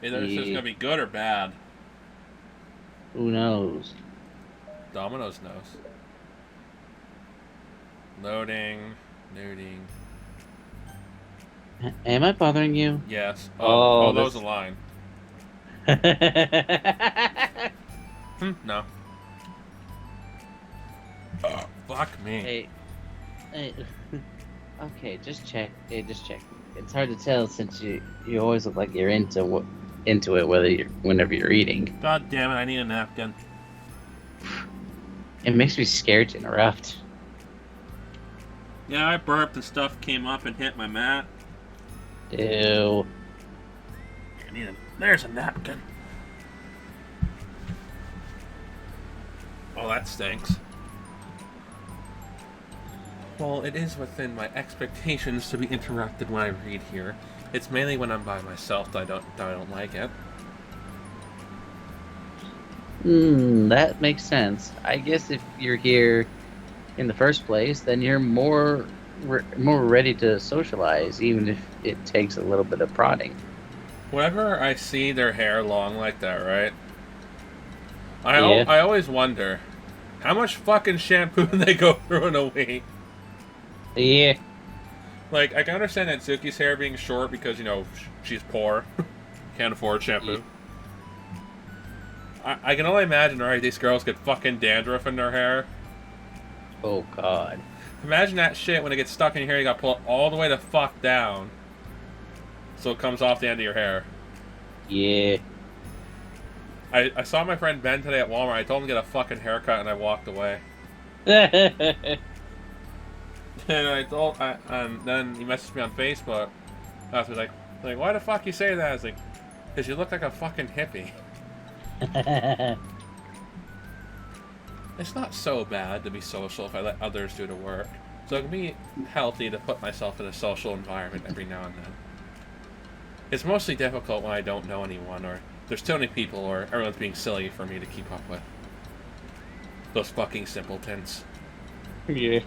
Either this is gonna be good or bad. Who knows? Domino's knows. Loading. Loading. Am I bothering you? Yes. Oh, Oh, that was this. a line. No. Fuck me. Hey, hey, okay, just check. Hey, just check. It's hard to tell since you always look like you're into it whenever you're eating. God damn it! I need a napkin. It makes me scared to interrupt. Yeah, I burped and stuff came up and hit my mat. Ew. There's a napkin. Oh, that stinks. Well, it is within my expectations to be interrupted when I read here. It's mainly when I'm by myself that I don't like it. That makes sense. I guess if you're here in the first place, then you're more ready to socialize, even if it takes a little bit of prodding. Whenever I see their hair long like that, right? Yeah. I always wonder how much fucking shampoo they go through in a week. Yeah. Like, I can understand that Zuki's hair being short because, you know, she's poor. Can't afford shampoo. Yeah. I can only imagine, right, these girls get fucking dandruff in their hair. Oh God. Imagine that shit when it gets stuck in your hair, you gotta pull it all the way the fuck down. So it comes off the end of your hair. Yeah. I saw my friend Ben today at Walmart. I told him to get a fucking haircut and I walked away. And and then he messaged me on Facebook. I was like, why the fuck you say that? I was like, because you look like a fucking hippie. It's not so bad to be social if I let others do the work. So it can be healthy to put myself in a social environment every now and then. It's mostly difficult when I don't know anyone, or there's too many people, or everyone's being silly for me to keep up with. Those fucking simpletons. Yeah.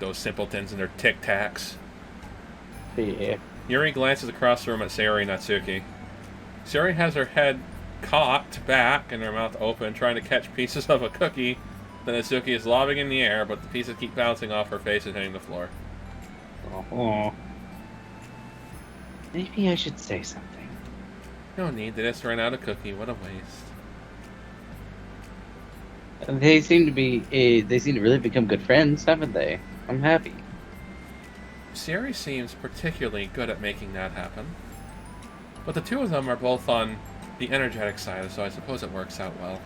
Those simpletons and their tic-tacs. Yeah. Yuri glances across the room at Sayori Natsuki. Sayori has her head cocked back and her mouth open, trying to catch pieces of a cookie that Natsuki is lobbing in the air, but the pieces keep bouncing off her face and hitting the floor. Oh. Maybe I should say something. No need, they just ran out of cookie. What a waste. They seem to really become good friends, haven't they? I'm happy. Sayori seems particularly good at making that happen. But the two of them are both on the energetic side, so I suppose it works out well.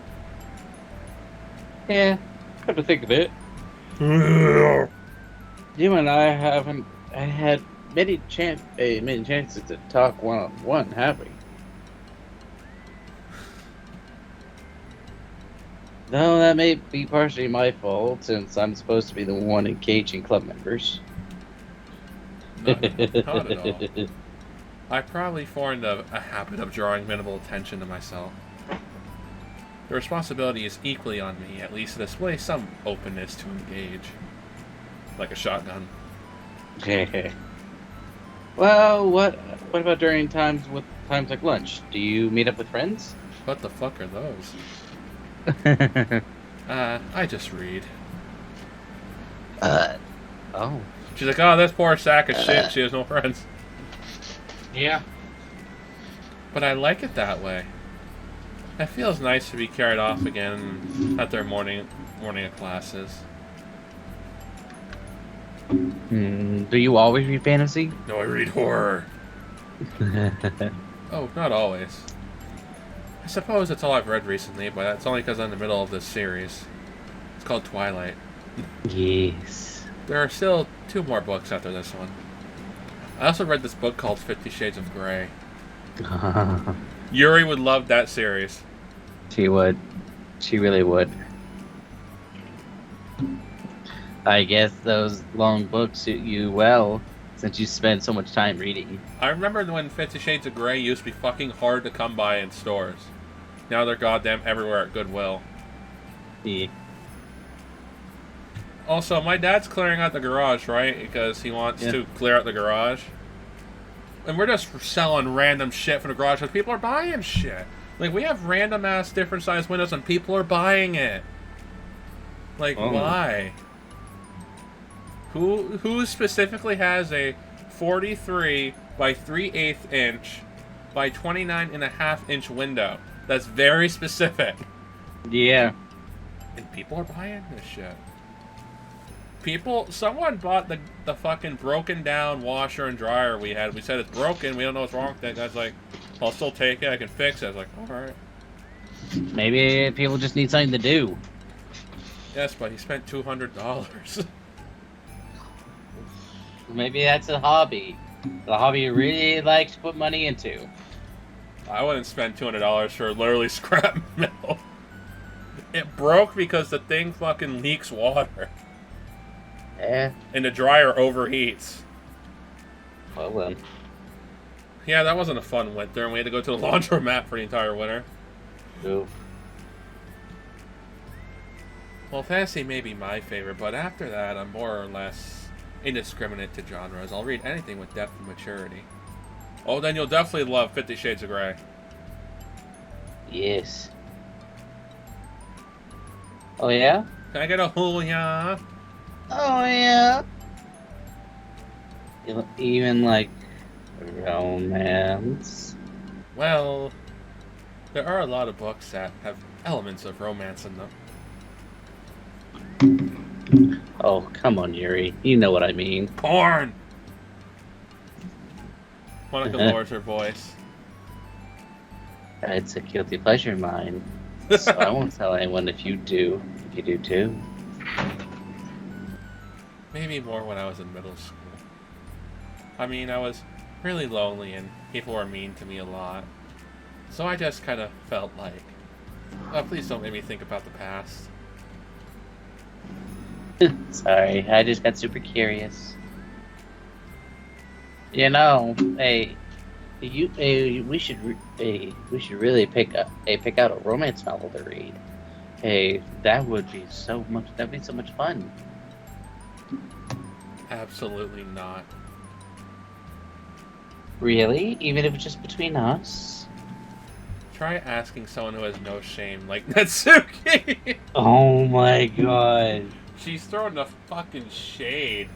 Yeah, come to think of it. You and I haven't had many chances to talk one-on-one, have we? No, that may be partially my fault, since I'm supposed to be the one engaging club members. Not at all. I probably formed a habit of drawing minimal attention to myself. The responsibility is equally on me, at least to display some openness to engage. Like a shotgun. Well, what about during times like lunch? Do you meet up with friends? What the fuck are those? I just read. Oh. She's like, oh, this poor sack of shit, she has no friends. Yeah. But I like it that way. It feels nice to be carried off again at their morning of classes. Do you always read fantasy? No, I read horror. Oh, not always. I suppose that's all I've read recently, but that's only because I'm in the middle of this series. It's called Twilight. Yes. There are still 2 more books after this one. I also read this book called 50 Shades of Grey. Yuri would love that series. She would. She really would. I guess those long books suit you well, since you spend so much time reading. I remember when 50 Shades of Grey used to be fucking hard to come by in stores. Now they're goddamn everywhere at Goodwill. Yeah. Also, my dad's clearing out the garage, right? Because he wants to clear out the garage. And we're just selling random shit from the garage because people are buying shit. Like, we have random ass different size windows and people are buying it. Like, why? Who specifically has a 43 by 3/8 inch by 29.5 inch window? That's very specific. Yeah. And people are buying this shit. Someone bought the fucking broken down washer and dryer we had. We said it's broken. We don't know what's wrong with that. Guy's like, I'll still take it. I can fix it. I was like, all right. Maybe people just need something to do. Yes, but he spent $200. Maybe that's a hobby. The hobby he really likes to put money into. I wouldn't spend $200 for literally scrap metal. It broke because the thing fucking leaks water. Yeah. And the dryer overheats. Well then. Yeah, that wasn't a fun winter, and we had to go to the laundromat for the entire winter. Oof. Well, fantasy may be my favorite, but after that, I'm more or less indiscriminate to genres. I'll read anything with depth and maturity. Oh, then you'll definitely love 50 Shades of Grey. Yes. Oh yeah? Can I get a hoo-yeah? Oh yeah. Even like romance. Well, there are a lot of books that have elements of romance in them. Oh, come on, Yuri. You know what I mean. Porn! Monica lowers her voice. It's a guilty pleasure of mine. So I won't tell anyone if you do. If you do too. Maybe more when I was in middle school. I mean, I was really lonely and people were mean to me a lot. So I just kind of felt like, oh, please don't make me think about the past. Sorry, I just got super curious. You know, we should really pick out a romance novel to read. Hey, that'd be so much fun. Absolutely not. Really? Even if it's just between us? Try asking someone who has no shame, like Natsuki. Oh my god. She's throwing the fucking shade.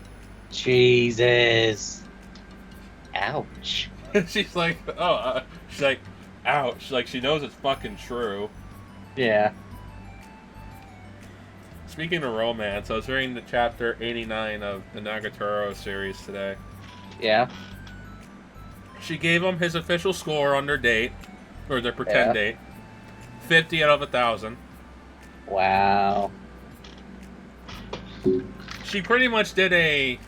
Jesus. Ouch. She's like, ouch. Like, she knows it's fucking true. Yeah. Speaking of romance, I was reading the chapter 89 of the Nagatoro series today. Yeah. She gave him his official score on their date, or their pretend date. 50 out of 1,000. Wow. She pretty much she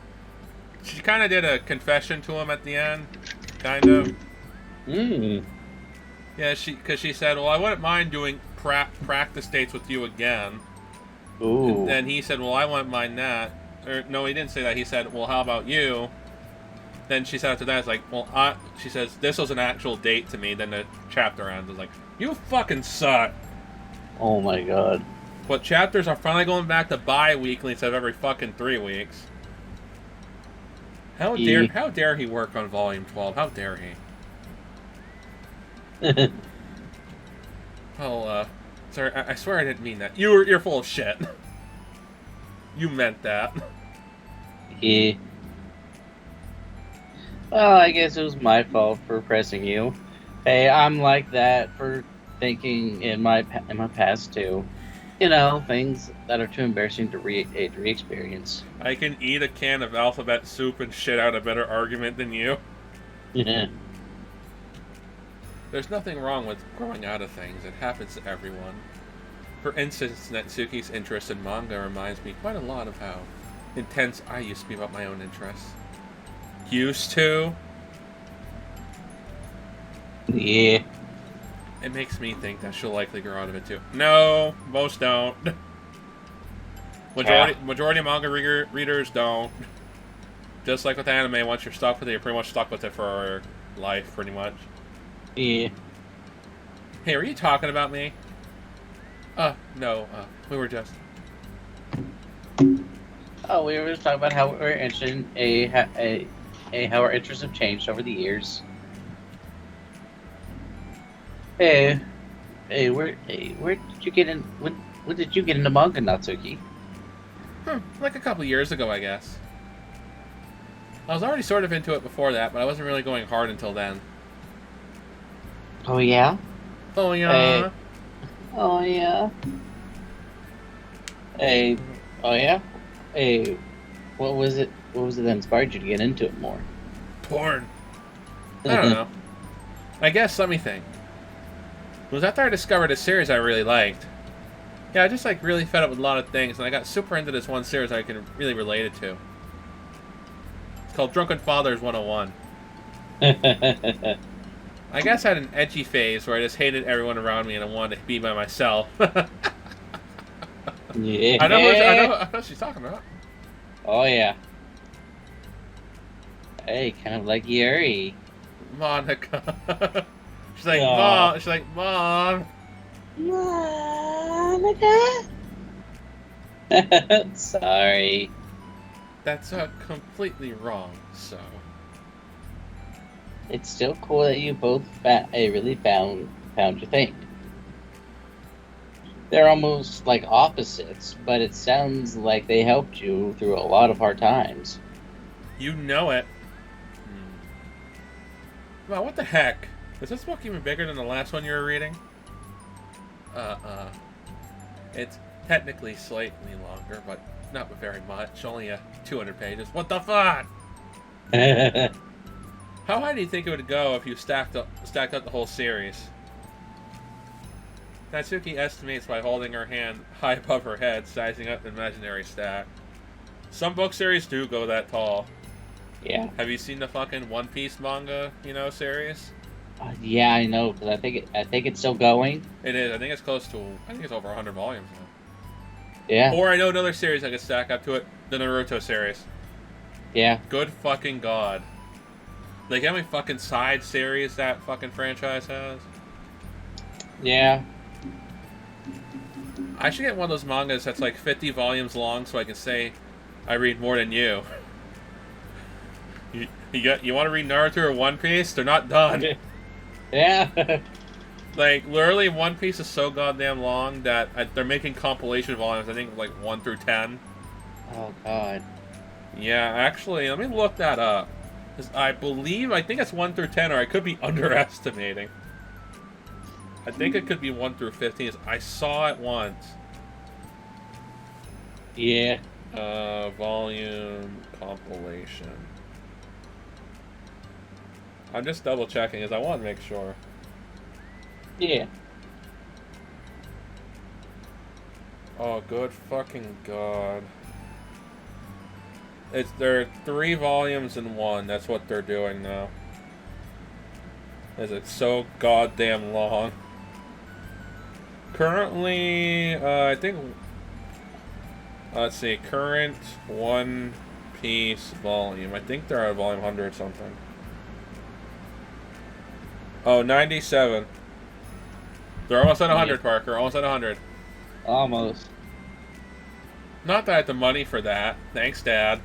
kind of did a confession to him at the end. Kind of. Yeah, because she said, well, I wouldn't mind doing practice dates with you again. Ooh. And then he said, well, I wouldn't mind that. Or, no, he didn't say that. He said, well, how about you? Then she said after that, it's like, well, she says, this was an actual date to me. Then the chapter ends. It's like, you fucking suck. Oh my god. But chapters are finally going back to bi-weekly instead of every fucking 3 weeks. How dare he work on volume 12? How dare he? Oh, sorry, I swear I didn't mean that. You're full of shit. You meant that. Yeah. Well, I guess it was my fault for pressing you. Hey, I'm like that for thinking in my past too. You know, things that are too embarrassing to re-experience. I can eat a can of alphabet soup and shit out a better argument than you. Yeah. There's nothing wrong with growing out of things. It happens to everyone. For instance, Natsuki's interest in manga reminds me quite a lot of how intense I used to be about my own interests. Used to? Yeah. It makes me think that she'll likely grow out of it too. No, most don't. Majority of manga readers don't. Just like with anime, once you're stuck with it, you're pretty much stuck with it for life, pretty much. Yeah. Hey, are you talking about me? No, we were just... Oh, we were just talking about how we're interested in how our interests have changed over the years. Hey, where did you get in? When did you get into manga, Natsuki? Like a couple years ago, I guess. I was already sort of into it before that, but I wasn't really going hard until then. Oh yeah. Oh yeah. Oh yeah. Hey, oh yeah. Hey, what was it? What was it that inspired you to get into it more? Porn. I don't know. I guess, let me think. It was after I discovered a series I really liked. Yeah, I just like really fed up with a lot of things, and I got super into this one series I can really relate it to. It's called Drunken Fathers 101. I guess I had an edgy phase where I just hated everyone around me and I wanted to be by myself. Yeah. I know what she's talking about. Oh yeah. Hey, kind of like Yuri. Monica. She's like, Aw. Mom. She's like, Mom. Monica. Sorry. That's completely wrong, so. It's still cool that you both really found your thing. They're almost like opposites, but it sounds like they helped you through a lot of hard times. You know it. Wow, what the heck? Is this book even bigger than the last one you were reading? It's technically slightly longer, but not very much. Only 200 pages. What the fuck? How high do you think it would go if you stacked up the whole series? Natsuki estimates by holding her hand high above her head, sizing up the imaginary stack. Some book series do go that tall. Yeah. Have you seen the fucking One Piece manga, series? Yeah, I know, because I think it's still going. It is. I think it's over 100 volumes now. Yeah. Or I know another series I could stack up to it, the Naruto series. Yeah. Good fucking god. Like, how many fucking side series that fucking franchise has? Yeah. I should get one of those mangas that's like 50 volumes long so I can say I read more than you. You want to read Naruto or One Piece? They're not done. Yeah. Like, literally, One Piece is so goddamn long that they're making compilation volumes, I think, like 1 through 10. Oh, God. Yeah, actually, let me look that up. 'Cause I think it's 1 through 10, or I could be underestimating. I think it could be 1 through 15. I saw it once. Yeah. Volume compilation. I'm just double checking because I want to make sure. Yeah. Oh, good fucking god. There are 3 volumes in one. That's what they're doing now. It's so goddamn long. Currently, I think. Let's see. Current One Piece volume. I think they're at volume 100 something. Oh, 97. They're almost at 100, Parker. Almost at 100. Almost. Not that I have the money for that. Thanks, Dad.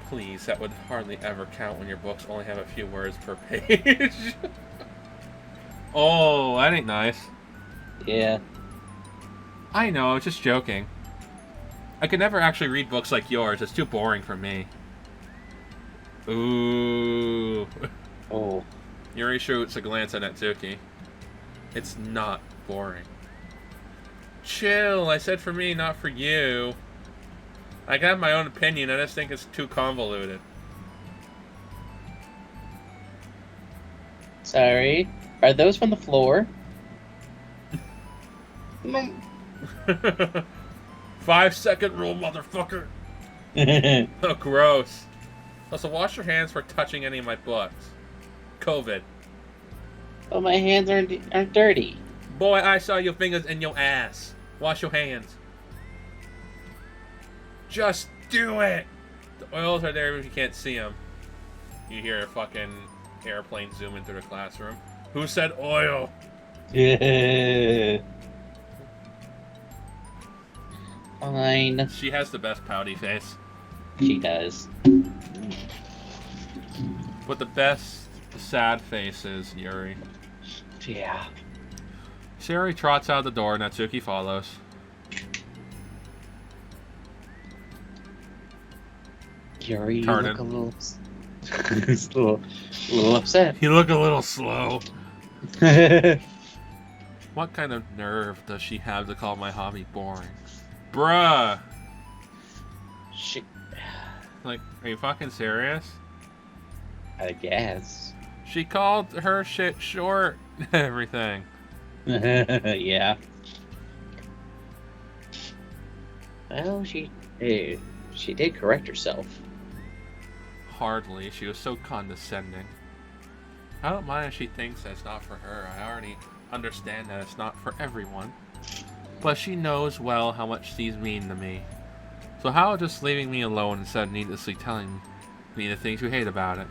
Please, that would hardly ever count when your books only have a few words per page. Oh, that ain't nice. Yeah. I know, just joking. I could never actually read books like yours. It's too boring for me. Ooh. Oh. Yuri shoots a glance at Natsuki. It's not boring. Chill, I said for me, not for you. I can have my own opinion, I just think it's too convoluted. Sorry. Are those from the floor? 5-second rule, motherfucker! Oh, gross. Also, wash your hands for touching any of my books. COVID. Oh, my hands aren't dirty. Boy, I saw your fingers in your ass. Wash your hands. Just do it! The oils are there if you can't see them. You hear a fucking airplane zooming through the classroom. Who said oil? Yeah. Fine. She has the best pouty face. She does. But the best sad face is Yuri. Yeah. Sherry trots out the door, Natsuki follows. Yuri, you Turning. look a little, a little upset. You look a little slow. What kind of nerve does she have to call my hobby boring? Bruh! She, Like, are you fucking serious? I guess. She called her shit short. Everything. Yeah. Well, she did correct herself. Hardly. She was so condescending. I don't mind if she thinks that's not for her. I already understand that it's not for everyone. But she knows well how much these mean to me. So how just leaving me alone instead of needlessly telling me the things you hate about it?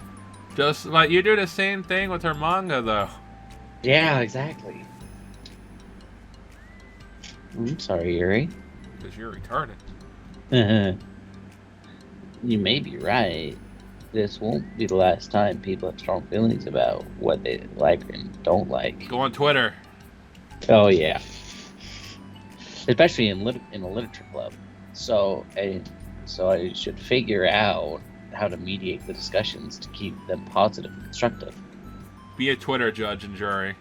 Just like you do the same thing with her manga, though. Yeah, exactly. I'm sorry, Yuri. Because you're retarded. You may be right. This won't be the last time people have strong feelings about what they like and don't like. Go on Twitter. Oh yeah, especially in a literature club. So I should figure out how to mediate the discussions to keep them positive and constructive. Be a Twitter judge and jury.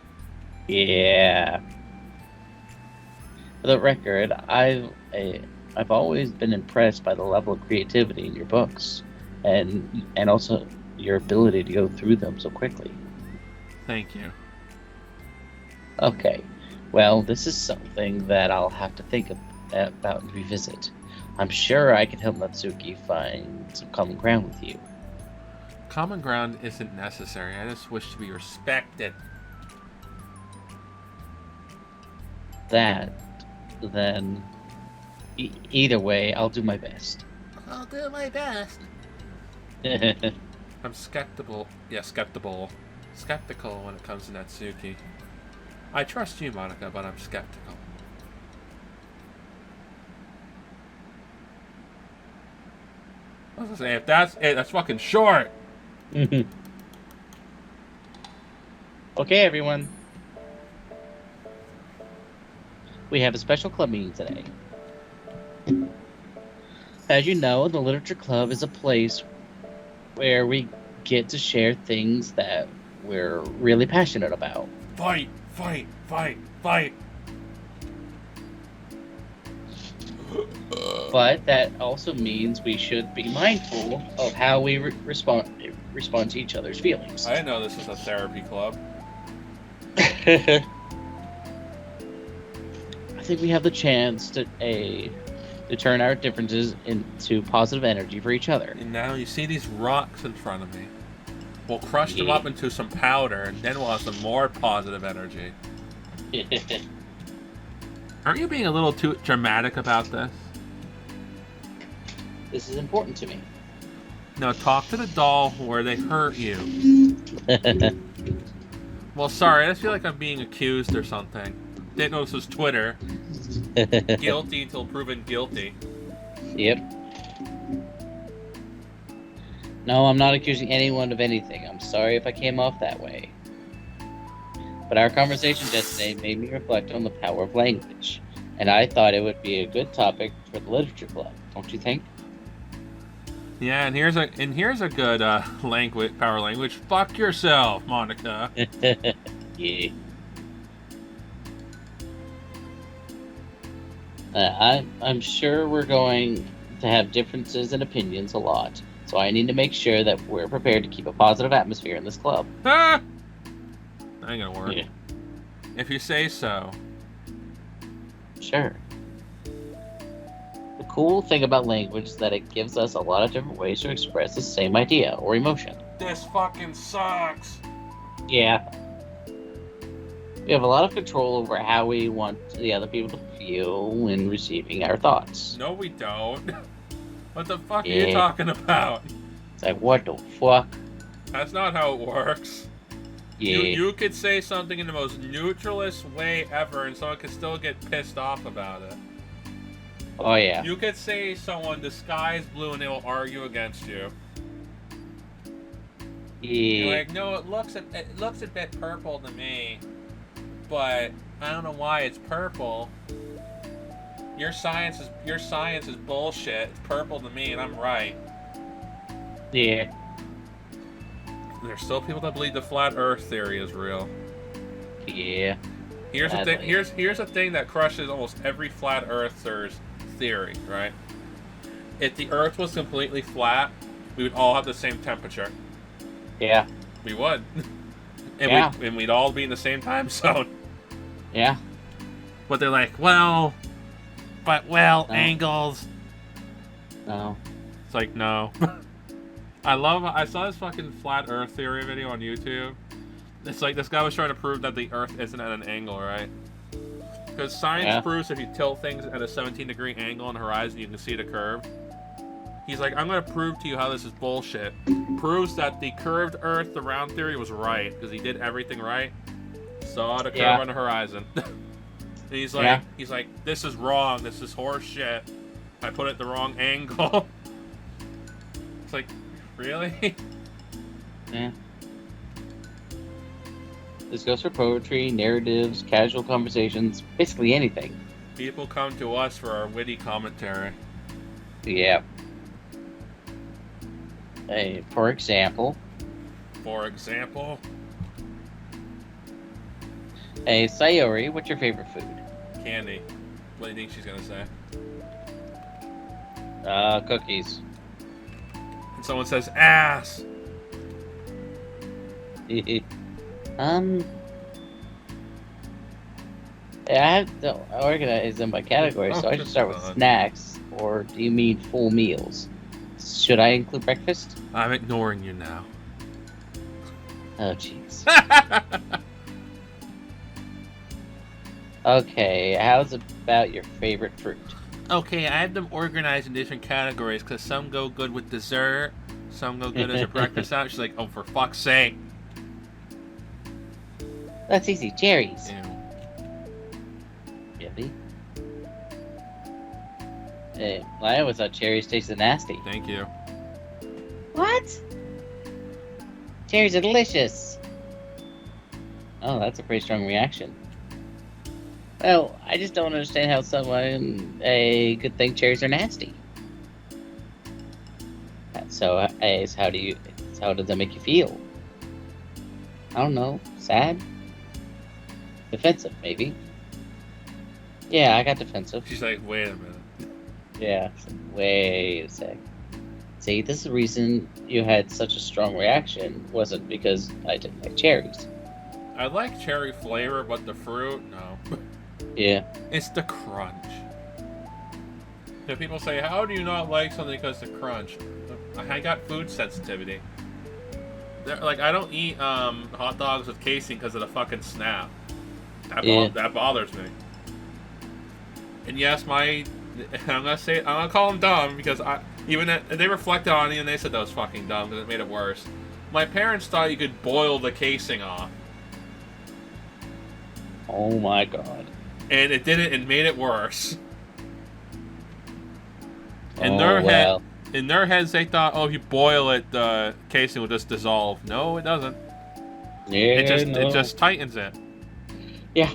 Yeah. For the record, I've always been impressed by the level of creativity in your books, and also your ability to go through them so quickly. Thank you. Okay, well, this is something that I'll have to think about and revisit. I'm sure I can help Natsuki find some common ground with you. Common ground isn't necessary. I just wish to be respected. Then, either way, I'll do my best. I'll do my best. I'm skeptical. Yeah, skeptical when it comes to Natsuki. I trust you, Monica, but I'm skeptical. I was gonna say, if that's it, that's fucking short. Okay, everyone. We have a special club meeting today. As you know, the Literature Club is a place where we get to share things that we're really passionate about. Fight, fight, fight, fight. But that also means we should be mindful of how we respond to each other's feelings. I didn't know this was a therapy club. I think we have the chance to turn our differences into positive energy for each other. And now you see these rocks in front of me. We'll crush them up into some powder, and then we'll have some more positive energy. Aren't you being a little too dramatic about this? This is important to me. No, talk to the doll where they hurt you. Well, sorry, I just feel like I'm being accused or something. Didn't know this was Twitter. Guilty till proven guilty. Yep. No, I'm not accusing anyone of anything. I'm sorry if I came off that way. But our conversation yesterday made me reflect on the power of language, and I thought it would be a good topic for the Literature Club. Don't you think? Yeah, and here's a good power language. Fuck yourself, Monica. Yeah. I'm sure we're going to have differences in opinions a lot, so I need to make sure that we're prepared to keep a positive atmosphere in this club. Ah! That ain't gonna work. Yeah. If you say so. Sure. The cool thing about language is that it gives us a lot of different ways to express the same idea or emotion. This fucking sucks. Yeah. We have a lot of control over how we want the other people to feel when receiving our thoughts. No, we don't. What the fuck are you talking about? It's like, what the fuck? That's not how it works. Yeah. You could say something in the most neutralist way ever, and someone could still get pissed off about it. Oh yeah. You could say someone, the sky's blue, and they will argue against you. You're Yeah. like, no, it looks a bit purple to me, but I don't know why it's purple. Your science is bullshit. It's purple to me, and I'm right. Yeah. There's still people that believe the flat Earth theory is real. Yeah. Here's the Sadly. thing. Here's the thing that crushes almost every flat Earther's theory. Right? If the Earth was completely flat, we would all have the same temperature. Yeah. We would. And Yeah. we'd all be in the same time zone. Yeah. But they're like, angles. No. It's like, no. I saw this fucking flat Earth theory video on YouTube. It's like this guy was trying to prove that the Earth isn't at an angle, right? Because science proves if you tilt things at a 17-degree angle on the horizon, you can see the curve. He's like, I'm going to prove to you how this is bullshit. Proves that the curved Earth, the round theory, was right because he did everything right. Saw the curve on the horizon. And he's like, this is wrong. This is horse shit. I put it the wrong angle. It's like, really? Yeah. This goes for poetry, narratives, casual conversations, basically anything. People come to us for our witty commentary. Yeah. Hey, for example. Hey, Sayori, what's your favorite food? Candy. What do you think she's gonna say? Cookies. And someone says ass. I have to organize them by category, so I should start with snacks, or do you mean full meals? Should I include breakfast? I'm ignoring you now. Oh, jeez. Okay, how's about your favorite fruit? Okay, I have them organized in different categories because some go good with dessert, some go good as a breakfast sandwich. She's like, oh, for fuck's sake. That's easy. Cherries. Ew. Really? Hey, I always thought cherries tasted nasty. Thank you. What? Cherries are delicious. Oh, that's a pretty strong reaction. Well, I just don't understand how someone could think cherries are nasty. So, how does that make you feel? I don't know. Sad? Defensive, maybe. Yeah, I got defensive. She's like, wait a minute. Yeah, wait a sec. See, this is the reason you had such a strong reaction. Wasn't because I didn't like cherries. I like cherry flavor, but the fruit, no. Yeah. It's the crunch. You know, people say, how do you not like something because of the crunch? I got food sensitivity. Like, I don't eat hot dogs with casing because of the fucking snap. That bothers me. And yes, I'm gonna call them dumb because they reflected on me and they said that was fucking dumb because it made it worse. My parents thought you could boil the casing off. Oh my god. And it didn't, and made it worse. In their heads, they thought, oh, if you boil it, the casing will just dissolve. No, it doesn't. Yeah, it just tightens it. Yeah.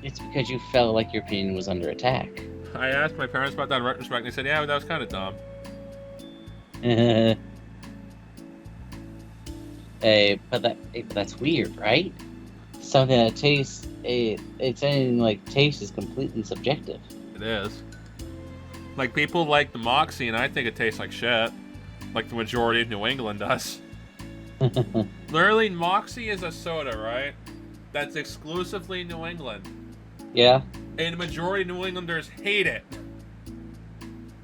It's because you felt like your opinion was under attack. I asked my parents about that in retrospect, and they said, yeah, that was kind of dumb. But that's weird, right? Something that tastes, it's saying like taste is completely subjective. It is. Like, people like the Moxie, and I think it tastes like shit. Like the majority of New England does. Literally, Moxie is a soda, right? That's exclusively New England. Yeah. And the majority of New Englanders hate it.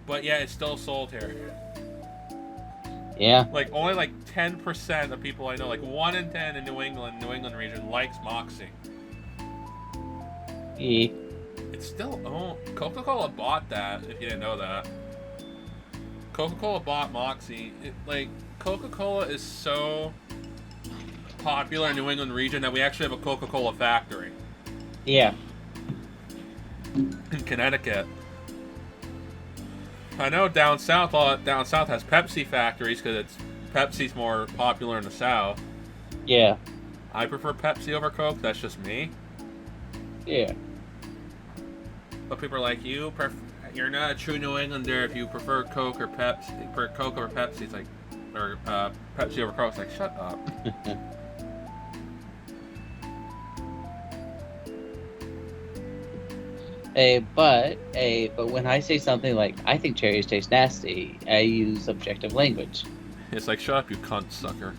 But yeah, it's still sold here. Yeah. Like, only like 10% of people I know, like 1 in 10 in New England region, likes Moxie. Yeah. It's still owned. Coca-Cola bought that, if you didn't know that. Coca-Cola bought Moxie. Coca-Cola is so popular in New England region that we actually have a Coca-Cola factory. Yeah. in Connecticut. I know down south, down south has Pepsi factories because Pepsi's more popular in the South. Yeah. I prefer Pepsi over Coke. That's just me. Yeah. But people are like, you're not a true New Englander if you prefer Coke or Pepsi. For Coke over Pepsi, it's like, or Pepsi over Coke. It's like, shut up. But when I say something like I think cherries taste nasty, I use objective language. It's like, shut up, you cunt sucker.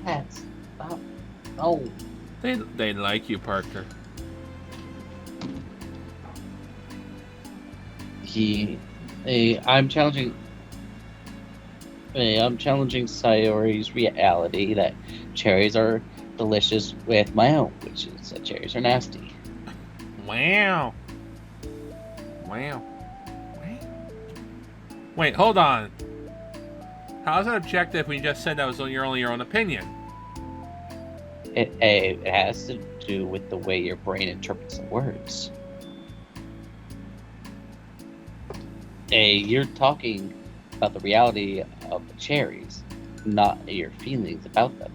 Cats, stop. Oh. They like you, Parker. I'm challenging Sayori's reality that cherries are delicious with my own, which is that cherries are nasty. Wow. Wait, hold on. How is that objective when you just said that was only your own opinion? It has to do with the way your brain interprets the words. You're talking about the reality of the cherries, not your feelings about them.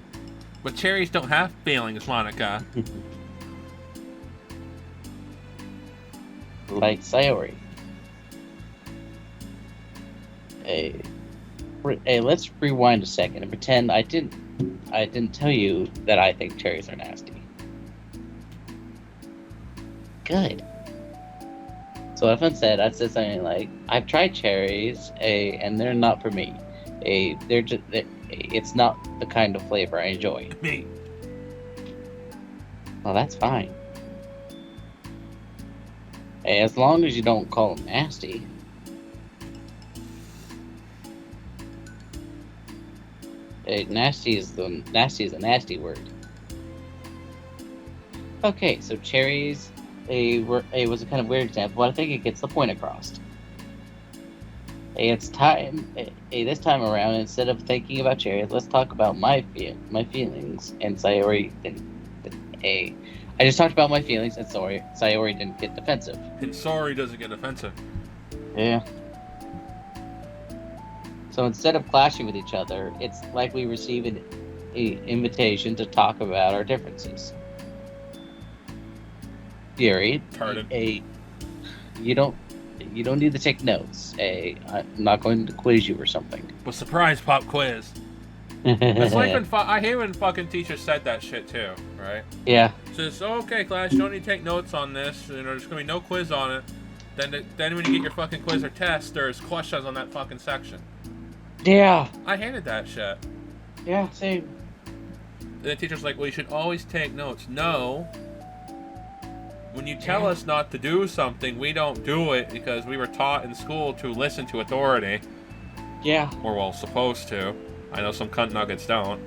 But cherries don't have feelings, Monica. Like Sayori. Let's rewind a second and pretend I didn't tell you that I think cherries are nasty. Good. So if I said something like, I've tried cherries, and they're not for me. It's not the kind of flavor I enjoy. Me. Well, that's fine. As long as you don't call them nasty. Nasty is a nasty word. Okay, so cherries. It was a kind of weird example, but I think it gets the point across. It's time. This time around, instead of thinking about cherries, let's talk about my feelings. And Sayori I just talked about my feelings, and Sayori didn't get defensive. And sorry doesn't get offensive. Yeah. So instead of clashing with each other, it's like we receive an invitation to talk about our differences. Yuri, you don't need to take notes. I'm not going to quiz you or something. Well, surprise pop quiz. It's like when I hate when fucking teachers said that shit too, right? Yeah. Says, okay, class, you don't need to take notes on this. There's gonna be no quiz on it. Then when you get your fucking quiz or test, there's questions on that fucking section. Yeah. I hated that shit. Yeah, same. And the teacher's like, well, you should always take notes. No. When you tell us not to do something, we don't do it because we were taught in school to listen to authority. Yeah. Or, well, supposed to. I know some cunt nuggets don't.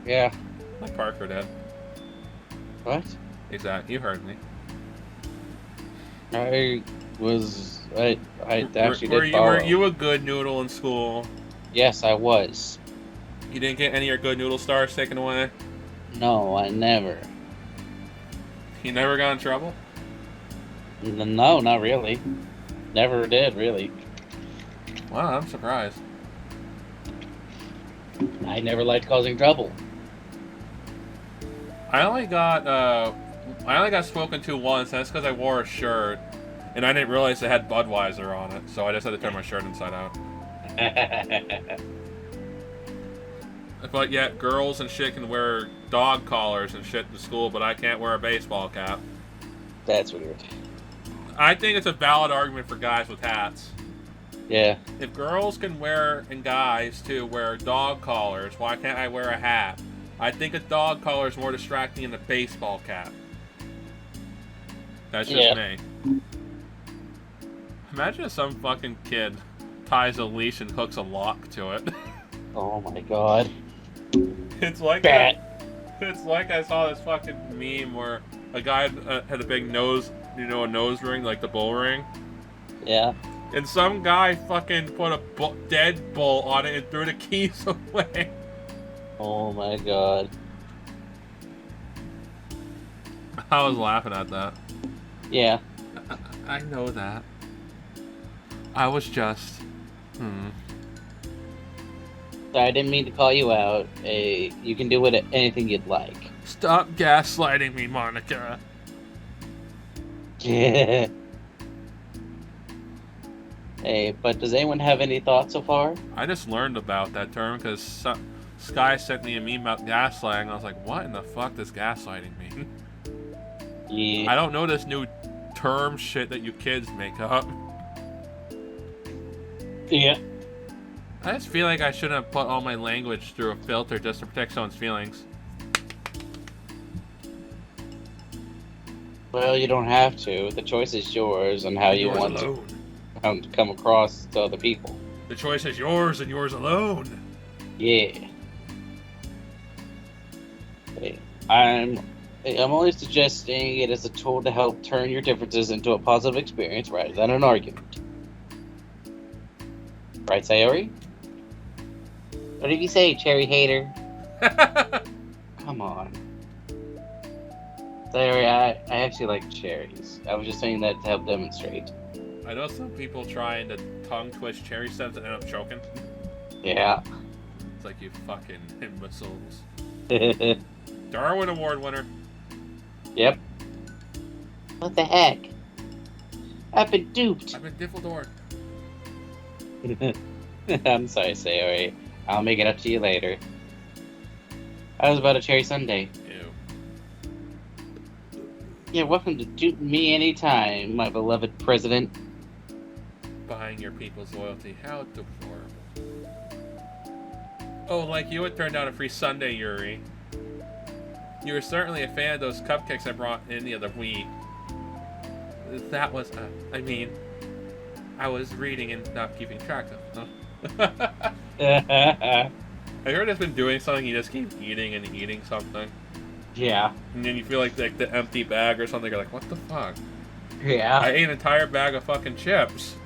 Yeah. Like Parker did. What? Exactly. You heard me. I actually did follow. Were you a good noodle in school? Yes, I was. You didn't get any of your good noodle stars taken away? No, I never. You never got in trouble? No, not really. Never did, really. Wow, I'm surprised. I never liked causing trouble. I only got spoken to once, and that's because I wore a shirt, and I didn't realize it had Budweiser on it, so I just had to turn my shirt inside out. But yet, girls and shit can wear dog collars and shit to school, but I can't wear a baseball cap. That's weird. I think it's a valid argument for guys with hats. Yeah. If girls can wear, and guys too, wear dog collars, why can't I wear a hat? I think a dog collar is more distracting than a baseball cap. That's just me. Imagine if some fucking kid ties a leash and hooks a lock to it. Oh my god. It's like it's like I saw this fucking meme where a guy had a big nose, a nose ring, like the bull ring. Yeah. And some guy fucking put a dead bull on it and threw the keys away. Oh my god. I was laughing at that. Yeah. I know that. I was just... So I didn't mean to call you out. You can do anything you'd like. Stop gaslighting me, Monica. Yeah. Hey, but does anyone have any thoughts so far? I just learned about that term because Sky sent me a meme about gaslighting. I was like, what in the fuck does gaslighting mean? Yeah. I don't know this new term shit that you kids make up. Yeah. I just feel like I shouldn't have put all my language through a filter just to protect someone's feelings. Well, you don't have to. The choice is yours on how you want to come across to other people. The choice is yours and yours alone. Yeah. Hey, I'm only suggesting it as a tool to help turn your differences into a positive experience rather than an argument. Right, Sayori? What did you say, cherry hater? Come on. Sayori, I actually like cherries. I was just saying that to help demonstrate. I know some people trying to tongue twist cherry stems and end up choking. Yeah. It's like, you fucking imbeciles. Darwin Award winner. Yep. What the heck? I've been duped. I've been Diffeldored. I'm sorry, Sayori. I'll make it up to you later. How was about a cherry sundae? Ew. You're welcome to dupe me anytime, my beloved president. Buying your people's loyalty. How deplorable. Oh, like you, it turned out a free Sunday, Yuri. You were certainly a fan of those cupcakes I brought in the other week. That was, I was reading and not keeping track of them. Have you ever just been doing something, you just keep eating and eating something? Yeah. And then you feel like the empty bag or something, you're like, what the fuck? Yeah. I ate an entire bag of fucking chips.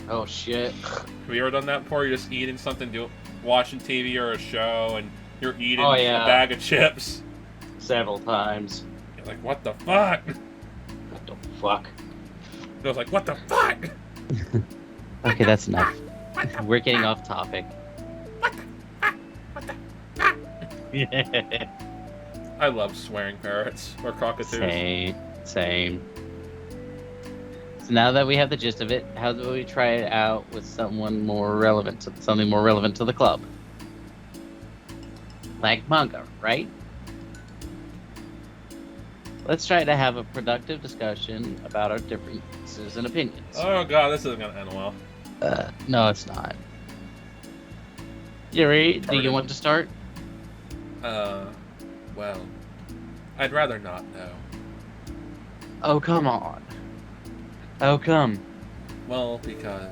Oh, shit. Have you ever done that before? You're just eating something, watching TV or a show, and you're eating Oh, a yeah. bag of chips. Several times. You're like, what the fuck? What the fuck? And I was like, what the fuck? Okay, that's enough. We're getting off topic. Yeah. I love swearing parrots or cockatoos. Same. So now that we have the gist of it, how do we try it out with something more relevant to the club? Like manga, right? Let's try to have a productive discussion about our differences and opinions. Oh god, this isn't gonna end well. No, it's not. Yuri, do you want to start? Well, I'd rather not know. Oh, come on. How come? Well, because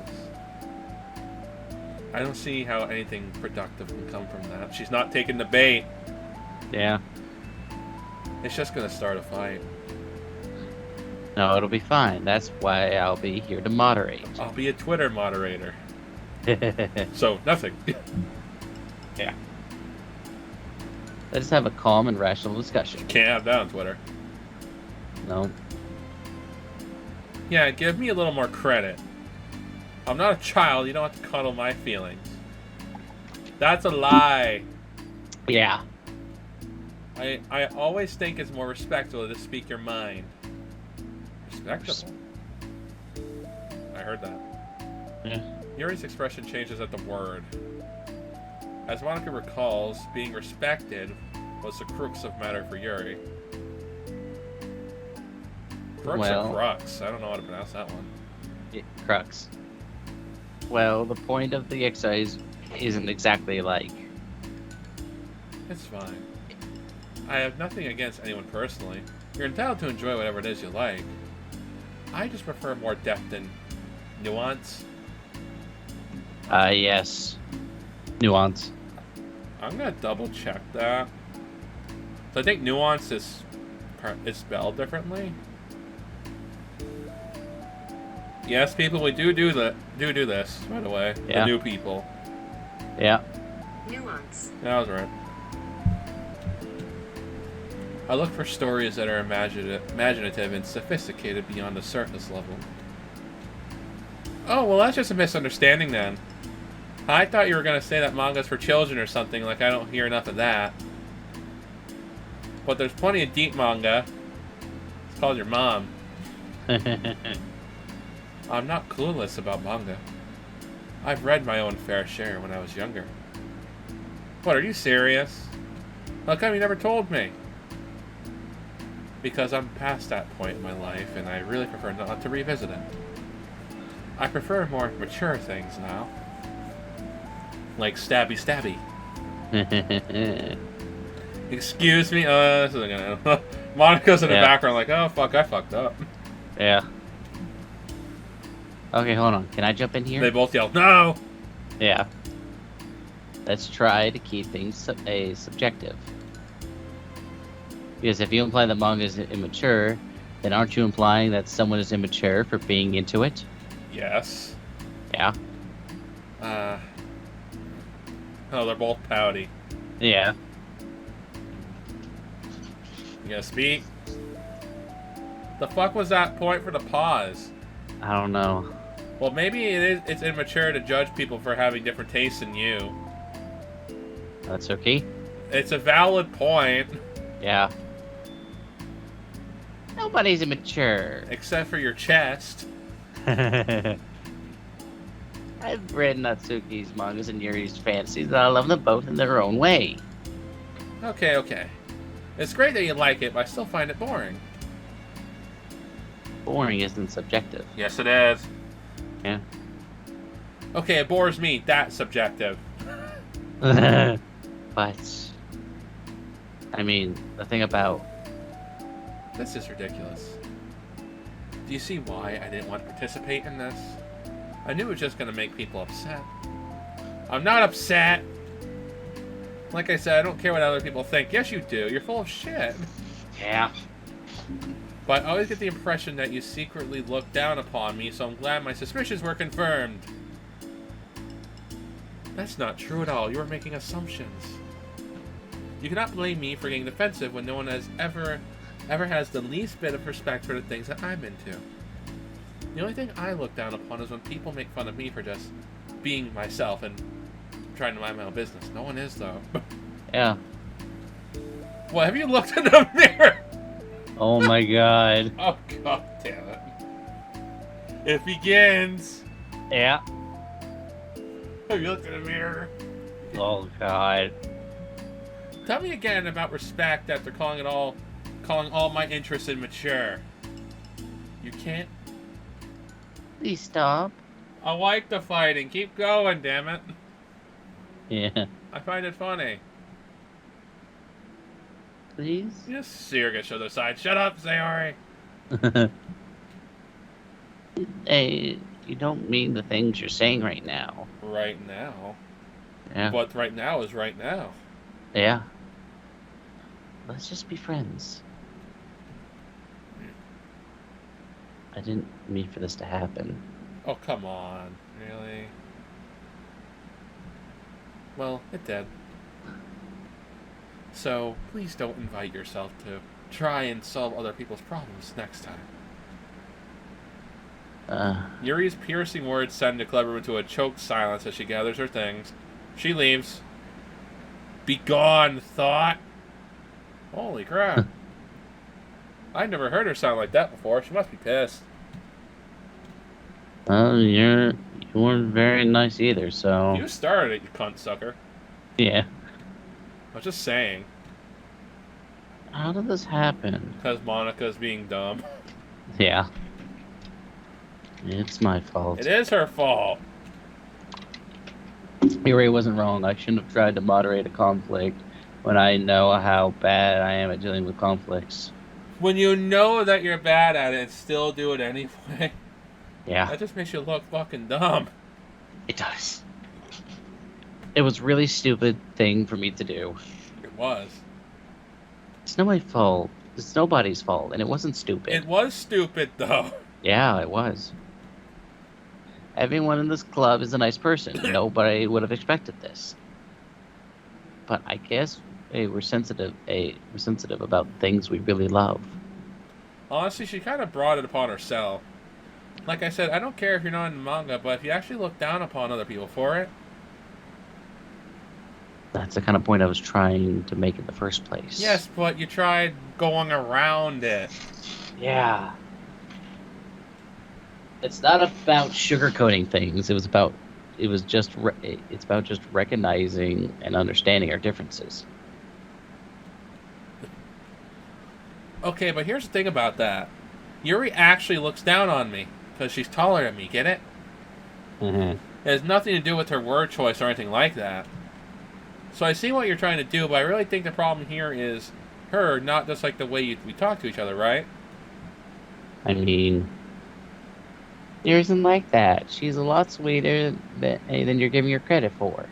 I don't see how anything productive can come from that. She's not taking the bait. Yeah. It's just gonna start a fight. No, it'll be fine. That's why I'll be here to moderate. I'll be a Twitter moderator. So, nothing. Yeah. Let's have a calm and rational discussion. Can't have that on Twitter. No. Yeah, give me a little more credit. I'm not a child, you don't have to cuddle my feelings. That's a lie. Yeah. I always think it's more respectful to speak your mind. Respectable. I heard that. Yeah. Yuri's expression changes at the word. As Monica recalls, being respected was the crux of matter for Yuri. Crux or crux? I don't know how to pronounce that one. Crux. Well, the point of the exercise isn't exactly like... It's fine. I have nothing against anyone personally. You're entitled to enjoy whatever it is you like. I just prefer more depth and nuance. Yes. Nuance. I'm gonna double check that. So I think nuance is spelled differently. Yes, people, we do this, by the way. Yeah. The new people. Yeah. Nuance. That was right. I look for stories that are imaginative and sophisticated beyond the surface level. Oh, well, that's just a misunderstanding then. I thought you were going to say that manga's for children or something, like I don't hear enough of that. But there's plenty of deep manga. It's called Your Mom. I'm not clueless about manga. I've read my own fair share when I was younger. What, are you serious? How come you never told me? Because I'm past that point in my life, and I really prefer not to revisit it. I prefer more mature things now. Like stabby stabby. Excuse me? This isn't gonna... Monica's in the background like, oh fuck, I fucked up. Yeah. Okay, hold on. Can I jump in here? They both yell, no! Yeah. Let's try to keep things subjective. Because if you imply that manga is immature, then aren't you implying that someone is immature for being into it? Yes. Yeah. Oh, they're both pouty. Yeah. You gonna speak? The fuck was that point for the pause? I don't know. Well, maybe it's immature to judge people for having different tastes than you. That's okay. It's a valid point. Yeah. Nobody's immature. Except for your chest. I've read Natsuki's mangas and Yuri's fantasies, and I love them both in their own way. Okay. It's great that you like it, but I still find it boring. Boring isn't subjective. Yes, it is. Yeah. Okay, it bores me. That's subjective. But, I mean, the thing about... This is ridiculous. Do you see why I didn't want to participate in this? I knew it was just going to make people upset. I'm not upset! Like I said, I don't care what other people think. Yes, you do. You're full of shit. Yeah. But I always get the impression that you secretly look down upon me, so I'm glad my suspicions were confirmed. That's not true at all. You are making assumptions. You cannot blame me for getting defensive when no one has ever has the least bit of respect for the things that I'm into. The only thing I look down upon is when people make fun of me for just being myself and trying to mind my own business. No one is, though. Yeah. Well, have you looked in the mirror? Oh my god. Oh, god damn it. It begins. Yeah. Have you looked in the mirror? Oh god. Tell me again about respect after calling all my interests immature. You can't. Please stop. I like the fighting. Keep going, damn it. Yeah. I find it funny. Please? Yes, Seer show their side. Shut up, Sayori. Hey, you don't mean the things you're saying right now. Right now? Yeah. But right now is right now. Yeah. Let's just be friends. I didn't mean for this to happen. Oh, come on. Really? Well, it did. So, please don't invite yourself to try and solve other people's problems next time. Yuri's piercing words send Clever into a choked silence as she gathers her things. She leaves. Begone, thought! Holy crap. I'd never heard her sound like that before. She must be pissed. Well, you weren't very nice either, so... You started it, you cunt sucker. Yeah. I was just saying. How did this happen? Because Monica's being dumb. Yeah. It's my fault. It is her fault. Yuri wasn't wrong. I shouldn't have tried to moderate a conflict when I know how bad I am at dealing with conflicts. When you know that you're bad at it and still do it anyway. Yeah. That just makes you look fucking dumb. It does. It was a really stupid thing for me to do. It was. It's not my fault. It's nobody's fault, and it wasn't stupid. It was stupid, though. Yeah, it was. Everyone in this club is a nice person. Nobody would have expected this. But I guess we're sensitive. We're sensitive about things we really love. Honestly, she kind of brought it upon herself. Like I said, I don't care if you're not in manga, but if you actually look down upon other people for it, That's the kind of point I was trying to make in the first place. yes, but you tried going around it. Yeah. It's not about sugarcoating things. It's about just recognizing and understanding our differences. Okay, but here's the thing about that. Yuri actually looks down on me because she's taller than me, get it? Mm-hmm. It has nothing to do with her word choice or anything like that. So I see what you're trying to do, but I really think the problem here is her, not just like the way we talk to each other, right? I mean, it isn't like that. She's a lot sweeter than you're giving her credit for.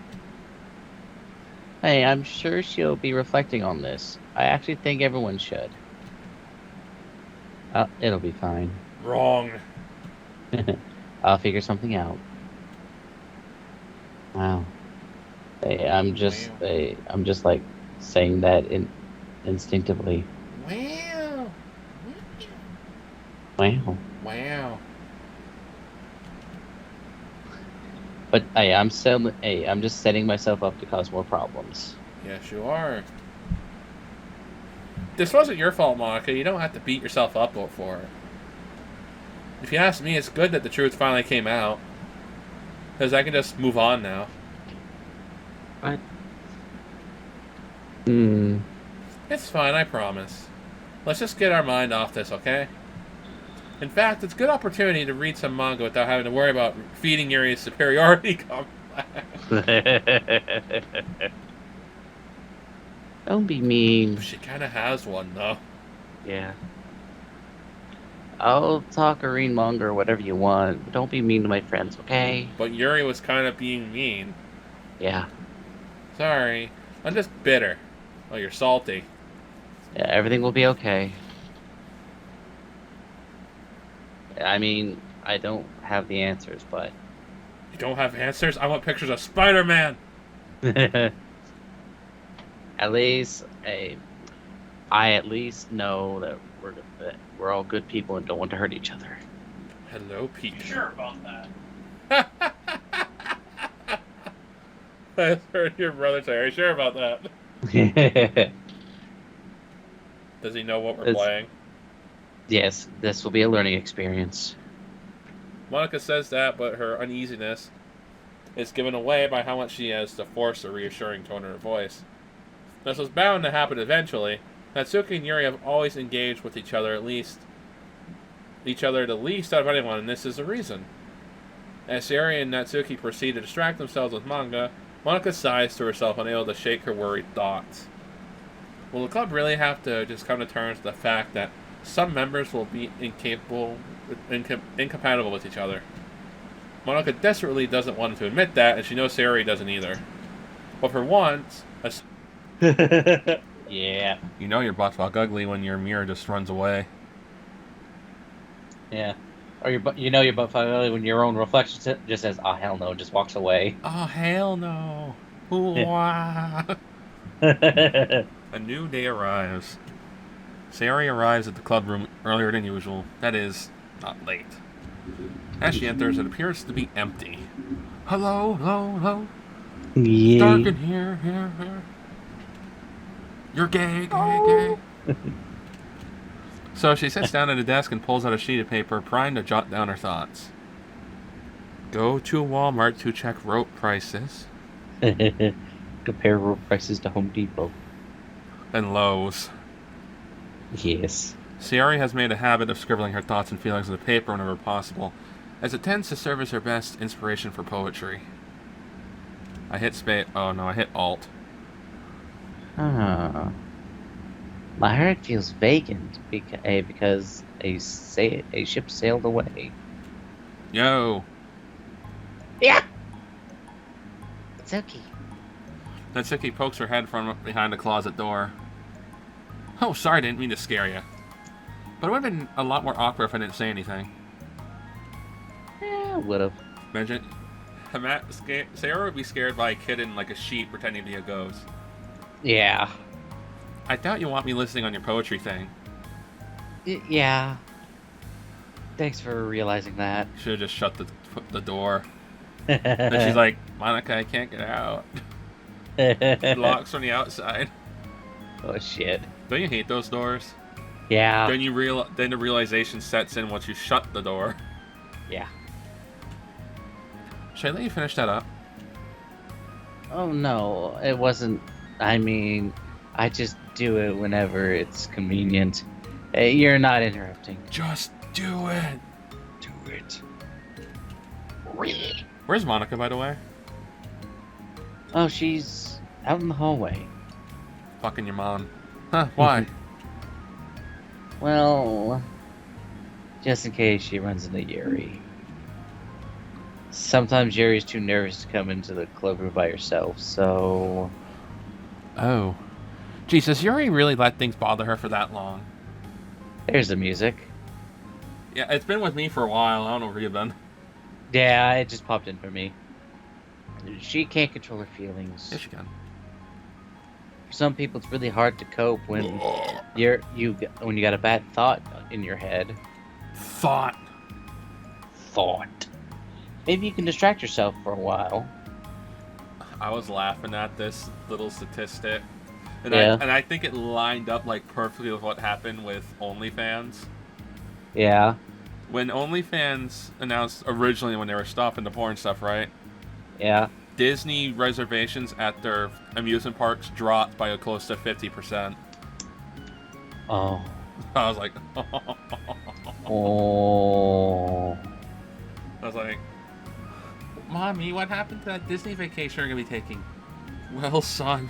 Hey, I'm sure she'll be reflecting on this. I actually think everyone should. It'll be fine. Wrong. I'll figure something out. Wow. Hey, I'm just like saying that instinctively. Wow. Wow. Wow. But hey, I'm just setting myself up to cause more problems. Yes, you are. This wasn't your fault, Monica. You don't have to beat yourself up for it. If you ask me, it's good that the truth finally came out. Because I can just move on now. What? Hmm. It's fine, I promise. Let's just get our mind off this, okay? In fact, it's a good opportunity to read some manga without having to worry about feeding Yuri's superiority complex. Don't be mean. She kind of has one, though. Yeah. I'll talk or read manga or whatever you want. But don't be mean to my friends, okay? But Yuri was kind of being mean. Yeah. Sorry. I'm just bitter. Oh, you're salty. Yeah, everything will be okay. I mean, I don't have the answers, but... You don't have answers? I want pictures of Spider-Man! At least, I at least know that we're all good people and don't want to hurt each other. Hello, Peter. You sure about that? I heard your brother say, are you sure about that? Does he know what we're playing? Yes, this will be a learning experience. Monica says that, but her uneasiness is given away by how much she has to force a reassuring tone in her voice. This was bound to happen eventually. Natsuki and Yuri have always engaged with each other the least out of anyone, and this is the reason. As Yuri and Natsuki proceed to distract themselves with manga, Monica sighs to herself, unable to shake her worried thoughts. Will the club really have to just come to terms with the fact that some members will be incompatible with each other? Monica desperately doesn't want to admit that, and she knows Sayori doesn't either. But for once... Yeah. You know your butt's ugly when your mirror just runs away. Yeah. Or you know your butt ugly when your own reflection just says, "Oh hell no," just walks away. Oh hell no! A new day arrives. Sayori arrives at the club room earlier than usual. That is, not late. As she enters, it appears to be empty. Hello, hello, hello. Yeah. Dark in here, here, here. You're gay, gay, gay. So she sits down at a desk and pulls out a sheet of paper, primed to jot down her thoughts. Go to Walmart to check rope prices. Compare rope prices to Home Depot. And Lowe's. Yes. Sayori has made a habit of scribbling her thoughts and feelings on the paper whenever possible, as it tends to serve as her best inspiration for poetry. I hit I hit Alt. Ah. My heart feels vacant because a ship sailed away. Yo! Yeah! Natsuki. Natsuki pokes her head from behind the closet door. Oh, sorry, I didn't mean to scare you. But it would have been a lot more awkward if I didn't say anything. Yeah, would've. Imagine... Sayori would be scared by a kid in like a sheet pretending to be a ghost. Yeah. I doubt you want me listening on your poetry thing. Yeah. Thanks for realizing that. Should have just shut the door. And she's like, Monica, I can't get out. It locks from the outside. Oh shit. Don't you hate those doors? Yeah. Then the realization sets in once you shut the door. Yeah. Should I let you finish that up? Oh no, it wasn't. I mean, I just do it whenever it's convenient. Hey, you're not interrupting. Just do it. Do it. Where's Monica, by the way? Oh, she's out in the hallway. Fucking your mom. Huh, why? Well, just in case she runs into Yuri. Sometimes Yuri's too nervous to come into the club room by herself, so... Oh. Geez, does Yuri really let things bother her for that long? There's the music. Yeah, it's been with me for a while. I don't know where you've been. Yeah, it just popped in for me. She can't control her feelings. Yes, she can. For some people, it's really hard to cope when when you got a bad thought in your head. Thought. Maybe you can distract yourself for a while. I was laughing at this little statistic, and Yeah. I think it lined up like perfectly with what happened with OnlyFans. Yeah. When OnlyFans announced originally when they were stopping the porn stuff, right? Yeah. Disney reservations at their amusement parks dropped by close to 50%. Oh. I was like, Oh. I was like, Mommy, what happened to that Disney vacation we're gonna be taking? Well, son,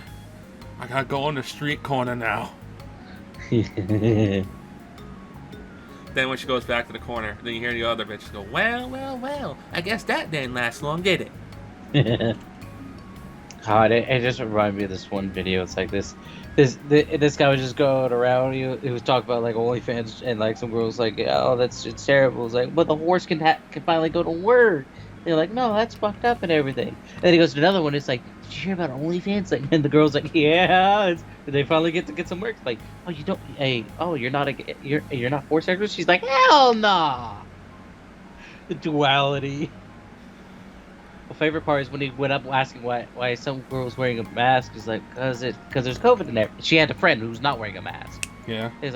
I gotta go on the street corner now. Then when she goes back to the corner, then you hear the other bitches go, well, I guess that didn't last long, did it? God, it just reminded me of this one video. It's like this guy was just going around. He was talking about like OnlyFans, and like some girls like, oh, it's terrible. It's like, but the horse can finally go to work. They're like, no, that's fucked up and everything. And then he goes to another one. It's like, did you hear about OnlyFans? Like, and the girl's like, yeah. They finally get some work. It's like, oh, you don't. Hey, oh, you're not force actress. She's like, hell nah. The duality. My favorite part is when he went up asking why some girl was wearing a mask. He's like, because there's COVID in there. She had a friend who's not wearing a mask. Yeah. She's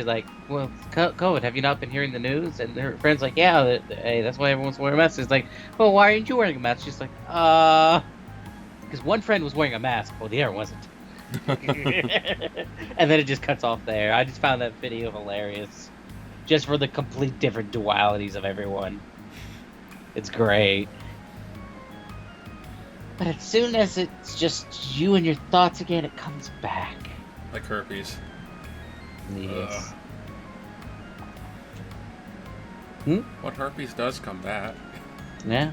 like, well, COVID. Have you not been hearing the news? And her friend's like, yeah, hey, that's why everyone's wearing a mask. He's like, well, why aren't you wearing a mask? She's like, because one friend was wearing a mask, well, the other wasn't. And then it just cuts off there. I just found that video hilarious, just for the complete different dualities of everyone. It's great. But as soon as it's just you and your thoughts again, it comes back. Like herpes. Yes. What herpes does come back. Yeah.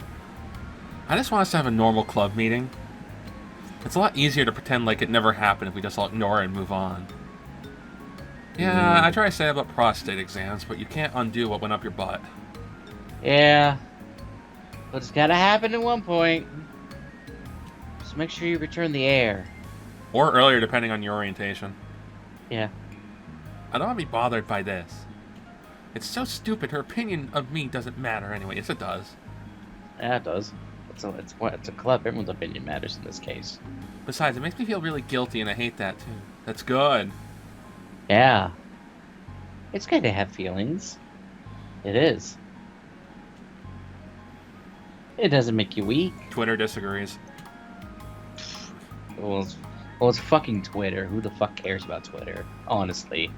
I just want us to have a normal club meeting. It's a lot easier to pretend like it never happened if we just all ignore it and move on. Yeah, I try to say about prostate exams, but you can't undo what went up your butt. Yeah. But it's gotta happen at one point. Just make sure you return the air. Or earlier, depending on your orientation. Yeah. I don't want to be bothered by this. It's so stupid. Her opinion of me doesn't matter anyway. Yes, it does. Yeah, it does. It's a club. Everyone's opinion matters in this case. Besides, it makes me feel really guilty, and I hate that too. That's good. Yeah. It's good to have feelings. It is. It doesn't make you weak. Twitter disagrees. Well, it's fucking Twitter. Who the fuck cares about Twitter? Honestly.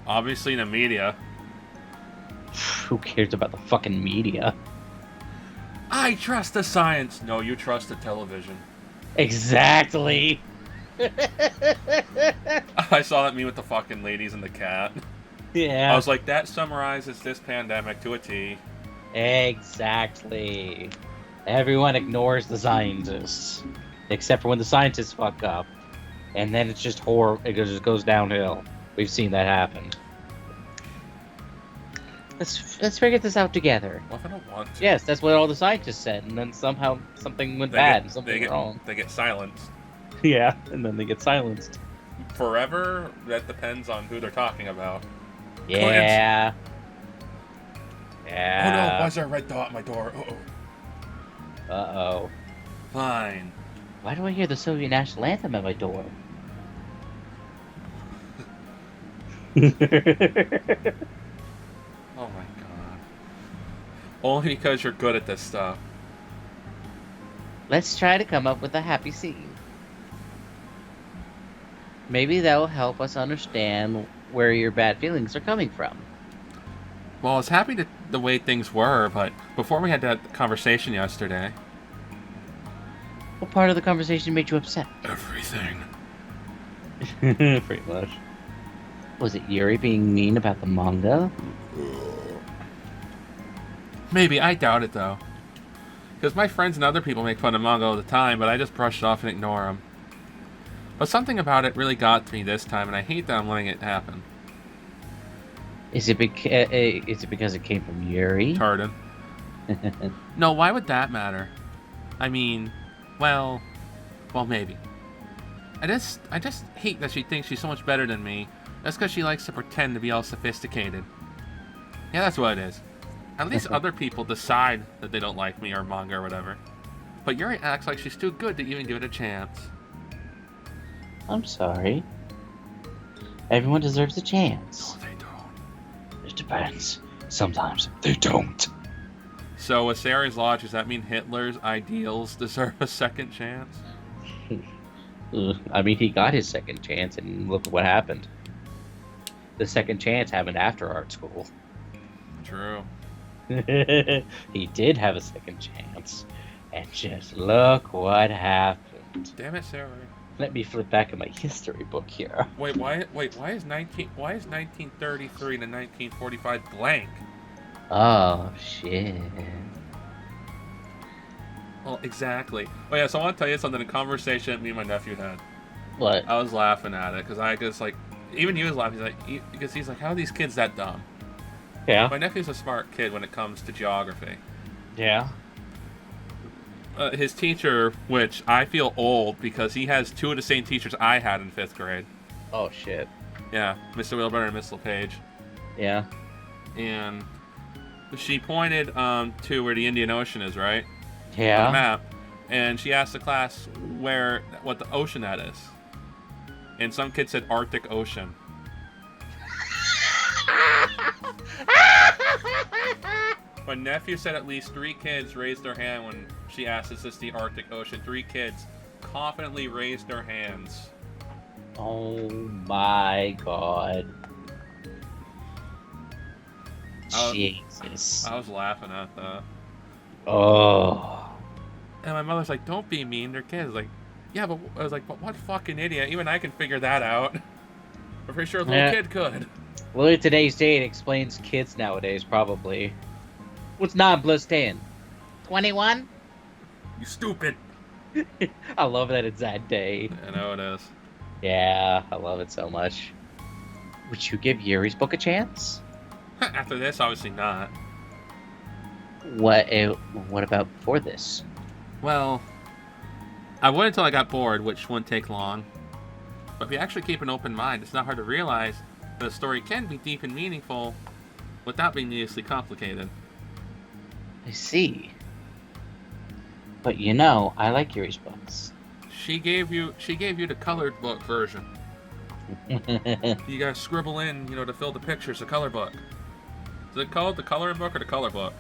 Obviously, the media. Who cares about the fucking media? I trust the science. No, you trust the television. Exactly. I saw that meme with the fucking ladies and the cat. Yeah. I was like, that summarizes this pandemic to a T. Exactly. Everyone ignores the scientists, except for when the scientists fuck up, and then it's just horror. It just goes downhill. We've seen that happen. Let's figure this out together. Well, if I don't want to. Yes, that's what all the scientists said, and then somehow something went bad and something went wrong. They get silenced. Yeah, and then they get silenced. forever. That depends on who they're talking about. Yeah. Oh no! Why Yeah. is there a red dot at my door? Uh-oh. Fine. Why do I hear the Soviet national anthem at my door? Oh my god. Only because you're good at this stuff. Let's try to come up with a happy scene. Maybe that will help us understand where your bad feelings are coming from. Well, I was happy to the way things were, but before we had that conversation yesterday. What part of the conversation made you upset? Everything. Pretty much. Was it Yuri being mean about the manga? Maybe, I doubt it though. Because my friends and other people make fun of manga all the time, but I just brush it off and ignore them. But something about it really got to me this time, and I hate that I'm letting it happen. Is it because it came from Yuri? Tardan. No, why would that matter? I mean, well, maybe. I just hate that she thinks she's so much better than me. That's because she likes to pretend to be all sophisticated. Yeah, that's what it is. At least other people decide that they don't like me or manga or whatever. But Yuri acts like she's too good to even give it a chance. I'm sorry. Everyone deserves a chance. No, they don't. It depends. Sometimes they don't. So with Sarah's logic, does that mean Hitler's ideals deserve a second chance? I mean, he got his second chance, and look what happened. The second chance happened after art school. True. He did have a second chance, and just look what happened. Damn it, Sarah. Let me flip back in my history book here. Wait, why is 1933 to 1945 blank? Oh shit. Well, exactly. Oh yeah, so I want to tell you something. A conversation me and my nephew had. What? I was laughing at it because I just like, even he was laughing. Because he's like, how are these kids that dumb? Yeah. My nephew's a smart kid when it comes to geography. Yeah. His teacher, which I feel old because he has two of the same teachers I had in 5th grade. Oh shit. Yeah, Mr. Wilburn and Miss LePage. Yeah. And she pointed to where the Indian Ocean is, right? Yeah. On the map. And she asked the class what the ocean that is. And some kid said Arctic Ocean. My nephew said at least 3 kids raised their hand when she asked, is this the Arctic Ocean? 3 kids confidently raised their hands. Oh my god. Jesus. I was laughing at that. Oh. And my mother's like, don't be mean, they're kids. Like, yeah, but I was like, but what fucking idiot? Even I can figure that out. I'm pretty sure a little kid could. Well, in today's day, it explains kids nowadays, probably. What's 9 plus 10? 21? You stupid. I love that it's that day. I know it is. Yeah, I love it so much. Would you give Yuri's book a chance? After this, obviously not. What about before this? Well, I would until I got bored, which wouldn't take long. But if you actually keep an open mind, it's not hard to realize that a story can be deep and meaningful without being needlessly complicated. I see. But you know, I like Yuri's books. She gave you the colored book version. You gotta scribble in, to fill the pictures, the color book. Is it called the coloring book or the color book?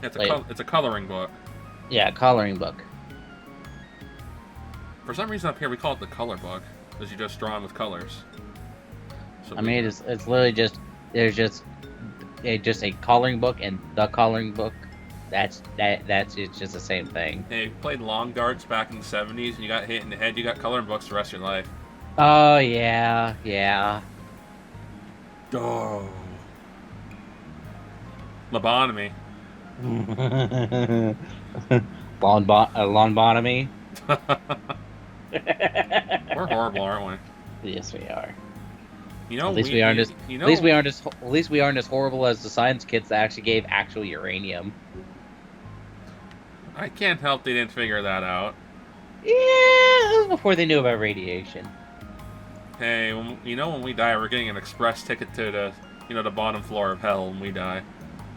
It's a coloring book. Yeah, coloring book. For some reason up here we call it the color book, because you just draw with colors. So I mean, it's literally just just a coloring book and the coloring book. That's it's just the same thing. Hey, you played long darts back in the 70s and you got hit in the head, you got coloring books the rest of your life. Oh yeah. Oh. Lobotomy. Lawnbotomy. We're horrible, aren't we? Yes, we are. At least we aren't as horrible as the science kids that actually gave actual uranium. I can't help they didn't figure that out. Yeah, it was before they knew about radiation. Hey, when we die, we're getting an express ticket to the bottom floor of hell when we die.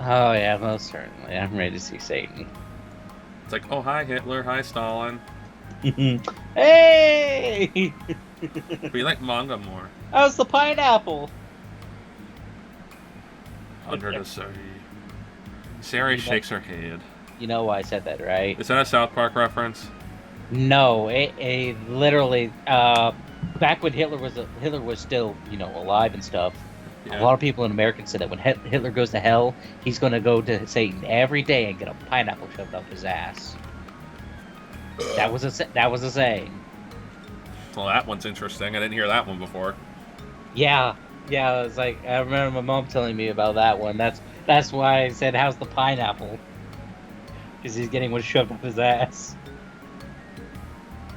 Oh yeah, most certainly. I'm ready to see Satan. It's like, oh, hi, Hitler. Hi, Stalin. Hey! But you like manga more. How's the pineapple? Under the sea. Sari You know, shakes her head. you know why I said that, right? Is that a South Park reference? No, it literally back when Hitler was still alive and stuff. A Yeah. lot of people in America said that when Hitler goes to hell, he's going to go to Satan every day and get a pineapple shoved up his ass. That was a saying. Well, that one's interesting. I didn't hear that one before. Yeah, yeah. It's like I remember my mom telling me about that one. That's why I said, "How's the pineapple?" Because he's getting one shoved up his ass.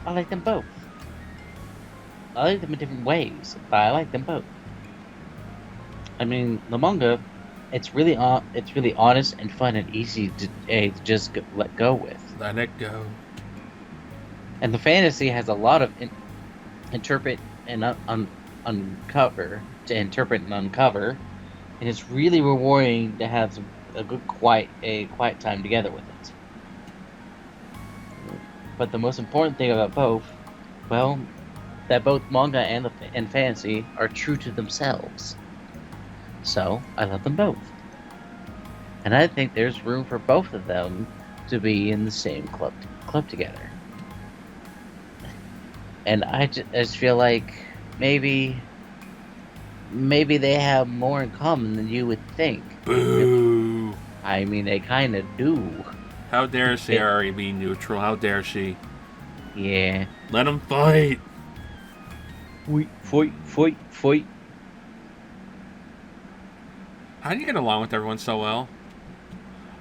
I like them both. I like them in different ways, but I like them both. I mean, the manga, it's really honest and fun and easy to just let go with. Let it go. And the fantasy has a lot of interpret and uncover, and it's really rewarding to have a quiet time together with it. But the most important thing about both, well, that both manga and fantasy are true to themselves. So I love them both, and I think there's room for both of them to be in the same club together. And I just feel like maybe they have more in common than you would think. Boo! I mean, they kind of do. How dare Sari be neutral? How dare she? Yeah. Let them fight! Fight. How do you get along with everyone so well?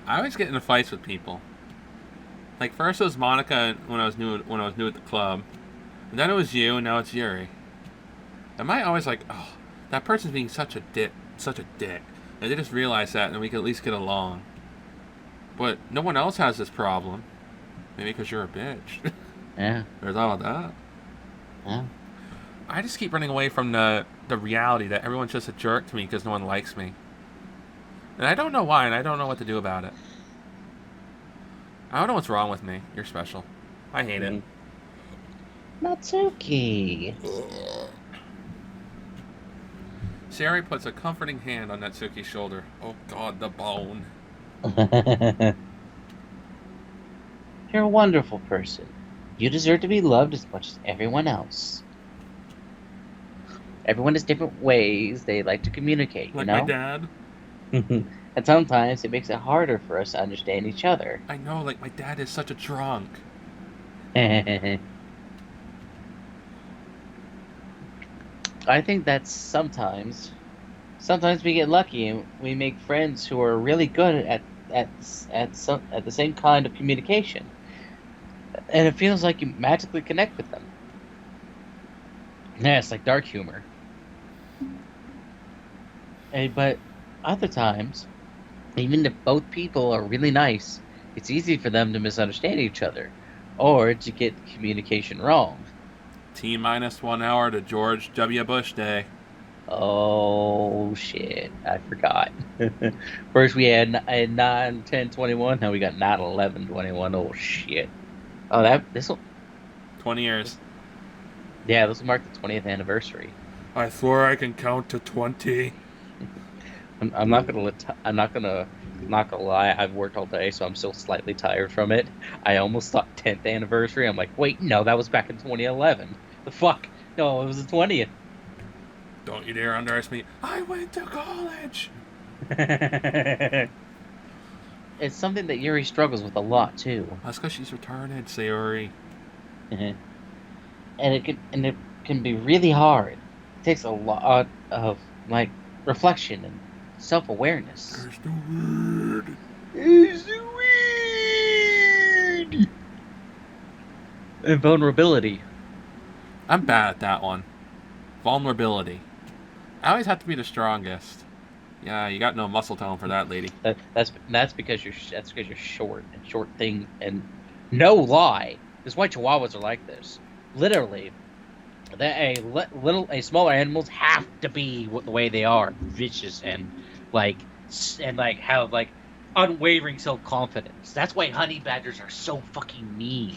I always get into fights with people. Like first it was Monica when I was new at the club, and then it was you, and now it's Yuri. Am I always like, oh, that person's being such a dick, and they just realize that, and we can at least get along. But no one else has this problem. Maybe because you're a bitch. Yeah. There's all of that. Yeah. I just keep running away from the reality that everyone's just a jerk to me because no one likes me. And I don't know why, and I don't know what to do about it. I don't know what's wrong with me. You're special. I hate it. Natsuki. Sari puts a comforting hand on Natsuki's shoulder. Oh God, the bone. You're a wonderful person. You deserve to be loved as much as everyone else. Everyone has different ways they like to communicate, Like you know? my dad. And sometimes it makes it harder for us to understand each other. I know, like my dad is such a drunk. I think that's sometimes we get lucky and we make friends who are really good at the same kind of communication, and it feels like you magically connect with them. Yeah, it's like dark humor. But other times, even if both people are really nice, it's easy for them to misunderstand each other, or to get communication wrong. T-minus 1 hour to George W. Bush Day. Oh shit, I forgot. First we had 9, 10, 21, now we got 9, 11, 21. Oh shit. Oh, this will 20 years. this will mark the 20th anniversary. I swore I can count to 20. I'm not gonna lie. I've worked all day, so I'm still slightly tired from it. I almost thought 10th anniversary. I'm like, wait, no, that was back in 2011. The fuck? No, it was the 20th. Don't you dare underestimate. I went to college. It's something that Yuri struggles with a lot too. That's because she's retarded, Sayori. And it can be really hard. It takes a lot of reflection and self-awareness. There's the word. Is the weird and vulnerability. I'm bad at that one. Vulnerability. I always have to be the strongest. Yeah, you got no muscle tone for that, lady. That's because you're short and short thing, and no lie. This white Chihuahuas are like this. Literally, smaller animals have to be the way they are, vicious and like have like unwavering self confidence. That's why honey badgers are so fucking mean.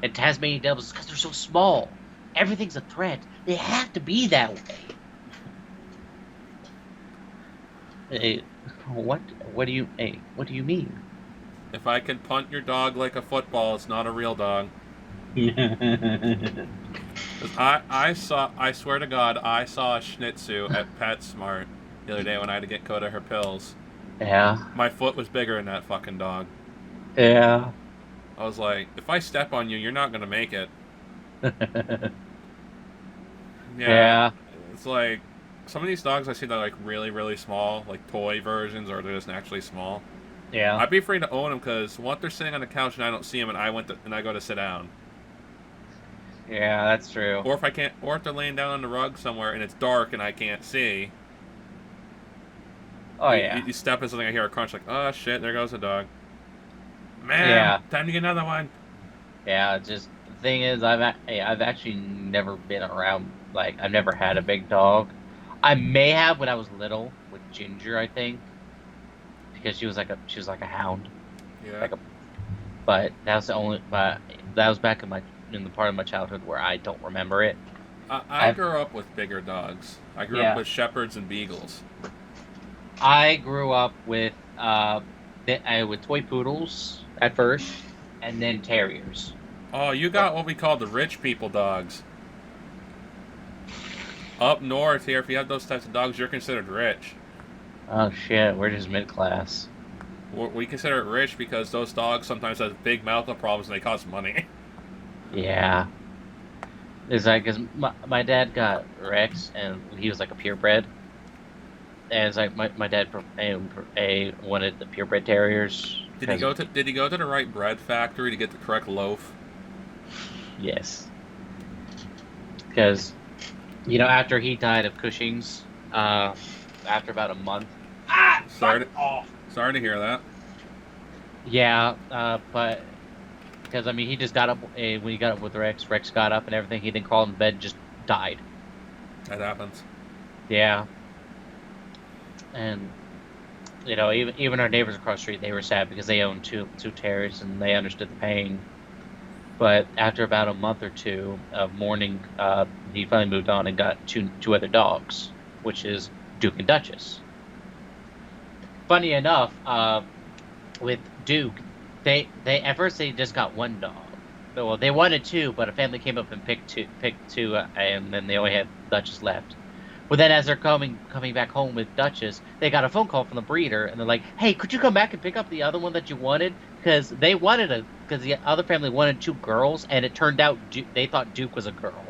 And Tasmanian devils because they're so small. Everything's a threat. They have to be that way. Hey, what? What do you? Hey, what do you mean? If I can punt your dog like a football, it's not a real dog. 'Cause I swear to God, I saw a Shih Tzu at PetSmart the other day when I had to get Coda her pills. Yeah. My foot was bigger than that fucking dog. Yeah. I was like, if I step on you, you're not gonna make it. Yeah. It's like some of these dogs I see that are like really, really small, like toy versions, or they're just naturally small. Yeah. I'd be afraid to own them because what they're sitting on the couch and I don't see them, and I go to sit down. Yeah, that's true. Or if they're laying down on the rug somewhere and it's dark and I can't see. Oh yeah. You step in something, I hear a crunch, like, oh shit, there goes the dog. Man, Yeah. time to get another one. Yeah, just the thing is, I've actually never been around, like, I've never had a big dog. I may have when I was little with Ginger, I think, because she was like a hound. Yeah. But that was that was back in the part of my childhood where I don't remember it. I grew up with bigger dogs. I grew up with shepherds and beagles. I grew up with toy poodles at first, and then terriers. Oh, you got what we call the rich people dogs. Up north here, if you have those types of dogs, you're considered rich. Oh shit, we're just mid class. We consider it rich because those dogs sometimes have big medical problems and they cost money. Yeah. It's like, cause my dad got Rex, and he was like a purebred. And it's like my dad wanted the purebred terriers. Did he go to the right bread factory to get the correct loaf? Yes. Because, after he died of Cushing's, after about a month. Sorry to hear that. Yeah, but because he just got up when he got up with Rex. Rex got up and everything. He then crawled in bed and just died. That happens. Yeah. And even our neighbors across the street, they were sad because they owned two terriers and they understood the pain. But after about a month or two of mourning, he finally moved on and got two other dogs, which is Duke and Duchess. Funny enough, with Duke, they at first they just got one dog. Well, they wanted two, but a family came up and picked two, and then they only had Duchess left. But then as they're coming back home with Duchess, they got a phone call from the breeder, and they're like, "Hey, could you come back and pick up the other one that you wanted?" Because because the other family wanted two girls, and it turned out they thought Duke was a girl.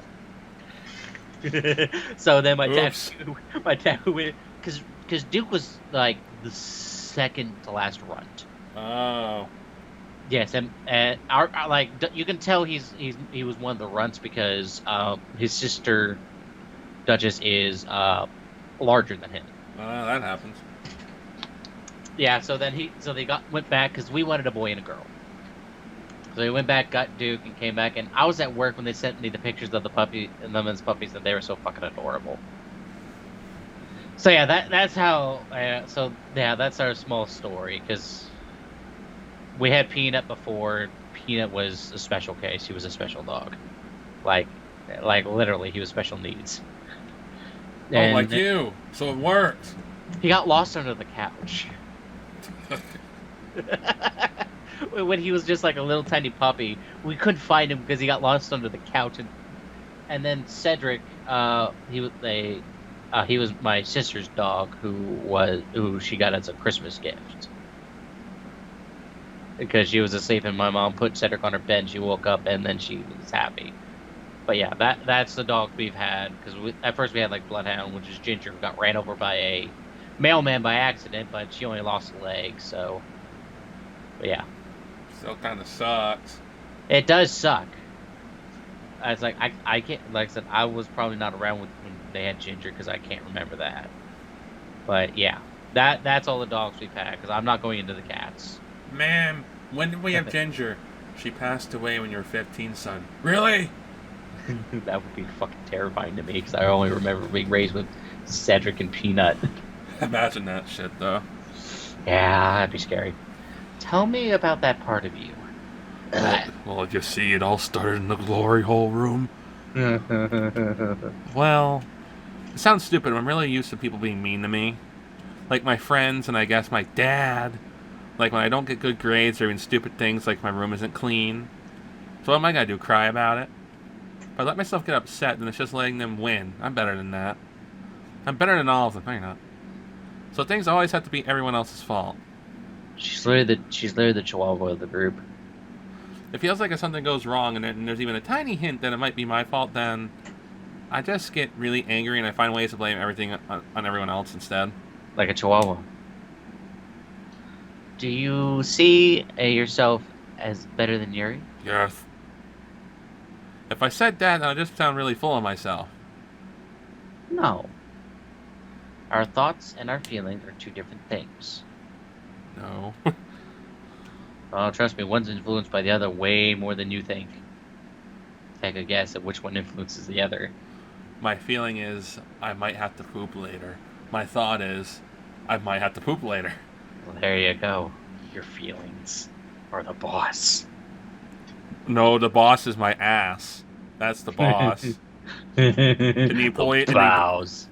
So then my dad went, because Duke was like the second to last runt. Oh. Yes, and you can tell he was one of the runts because his sister Duchess is larger than him. That happens. Yeah, so then went back because we wanted a boy and a girl. So he went back, got Duke, and came back. And I was at work when they sent me the pictures of the puppy and them as puppies, and they were so fucking adorable. So yeah, that's how. That's our small story because we had Peanut before. Peanut was a special case. He was a special dog, like literally, he was special needs. And like you, so it worked. He got lost under the couch. When he was just like a little tiny puppy, we couldn't find him because he got lost under the couch. And then Cedric, he was my sister's dog who she got as a Christmas gift. Because she was asleep and my mom put Cedric on her bed and she woke up and then she was happy. But yeah, that's the dog we've had. Because at first we had like Bloodhound, which is Ginger, who got ran over by a mailman by accident, but she only lost a leg, so. But yeah. Still kind of sucks. It does suck. I was like, I can't, like I said, I was probably not around when they had Ginger because I can't remember that. But yeah, that's all the dogs we've had because I'm not going into the cats. Man, when did we have Ginger? She passed away when you were 15, son. Really? That would be fucking terrifying to me because I only remember being raised with Cedric and Peanut. Imagine that shit, though. Yeah, that'd be scary. Tell me about that part of you. Well, you see, it all started in the glory hole room. Well, it sounds stupid, but I'm really used to people being mean to me. Like my friends, and I guess my dad. Like when I don't get good grades or even stupid things like my room isn't clean. So what am I gonna do, cry about it? If I let myself get upset, then it's just letting them win. I'm better than that. I'm better than all of them. No, you're not. So things always have to be everyone else's fault. She's literally the chihuahua of the group. It feels like if something goes wrong and there's even a tiny hint that it might be my fault, then I just get really angry and I find ways to blame everything on everyone else instead. Like a chihuahua. Do you see yourself as better than Yuri? Yes. If I said that, I'd just sound really full of myself. No. Our thoughts and our feelings are two different things. No. Oh, trust me, one's influenced by the other way more than you think. Take a guess at which one influences the other. My feeling is I might have to poop later. My thought is I might have to poop later. Well, there you go. Your feelings are the boss. No, the boss is my ass. That's the boss. And the employee, the bows.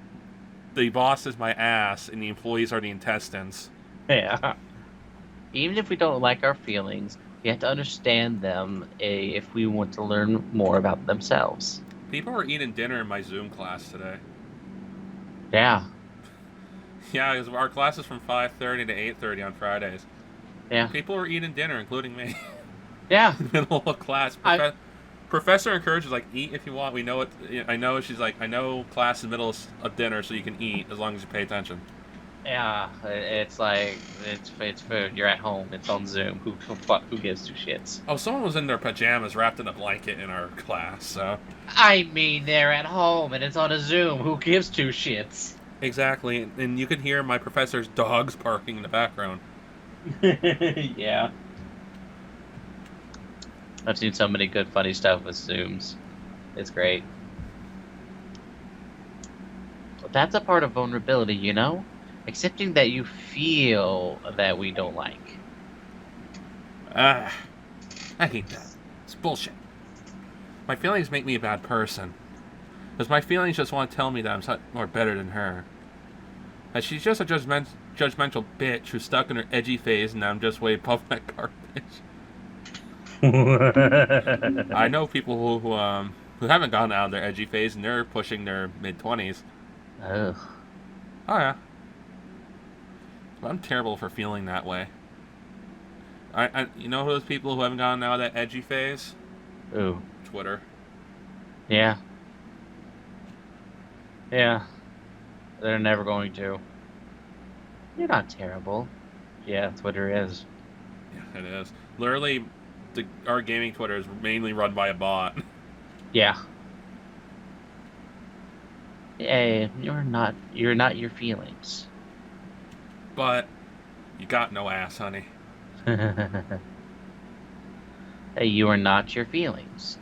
The boss is my ass, and the employees are the intestines. Yeah. Even if we don't like our feelings, we have to understand them if we want to learn more about themselves. People were eating dinner in my Zoom class today. Yeah. Yeah, because our class is from 5:30 to 8:30 on Fridays. Yeah. People were eating dinner, including me. Yeah. Middle of class. Professor encourages, like, eat if you want. We know it. I know, she's like, I know class is middle of dinner, so you can eat as long as you pay attention. Yeah, it's like, it's food. You're at home. It's on Zoom. Who gives two shits? Oh, someone was in their pajamas wrapped in a blanket in our class, so. I mean, they're at home and it's on a Zoom. Who gives two shits? Exactly, and you could hear my professor's dogs barking in the background. Yeah. I've seen so many good, funny stuff with Zooms. It's great. But that's a part of vulnerability, you know? Accepting that you feel that we don't like. I hate that. It's bullshit. My feelings make me a bad person. Because my feelings just want to tell me that I'm so more better than her. And she's just a judgmental bitch who's stuck in her edgy phase and I'm just way above that garbage. I know people who haven't gotten out of their edgy phase and they're pushing their mid-20s. Ugh. Oh yeah. But I'm terrible for feeling that way. You know those people who haven't gotten out of that edgy phase? Ooh. Twitter. Yeah. Yeah. They're never going to. You're not terrible. Yeah, Twitter is. Yeah, it is. Literally, our gaming Twitter is mainly run by a bot. Yeah. Hey, you're not your feelings. But you got no ass, honey. Hey, you are not your feelings.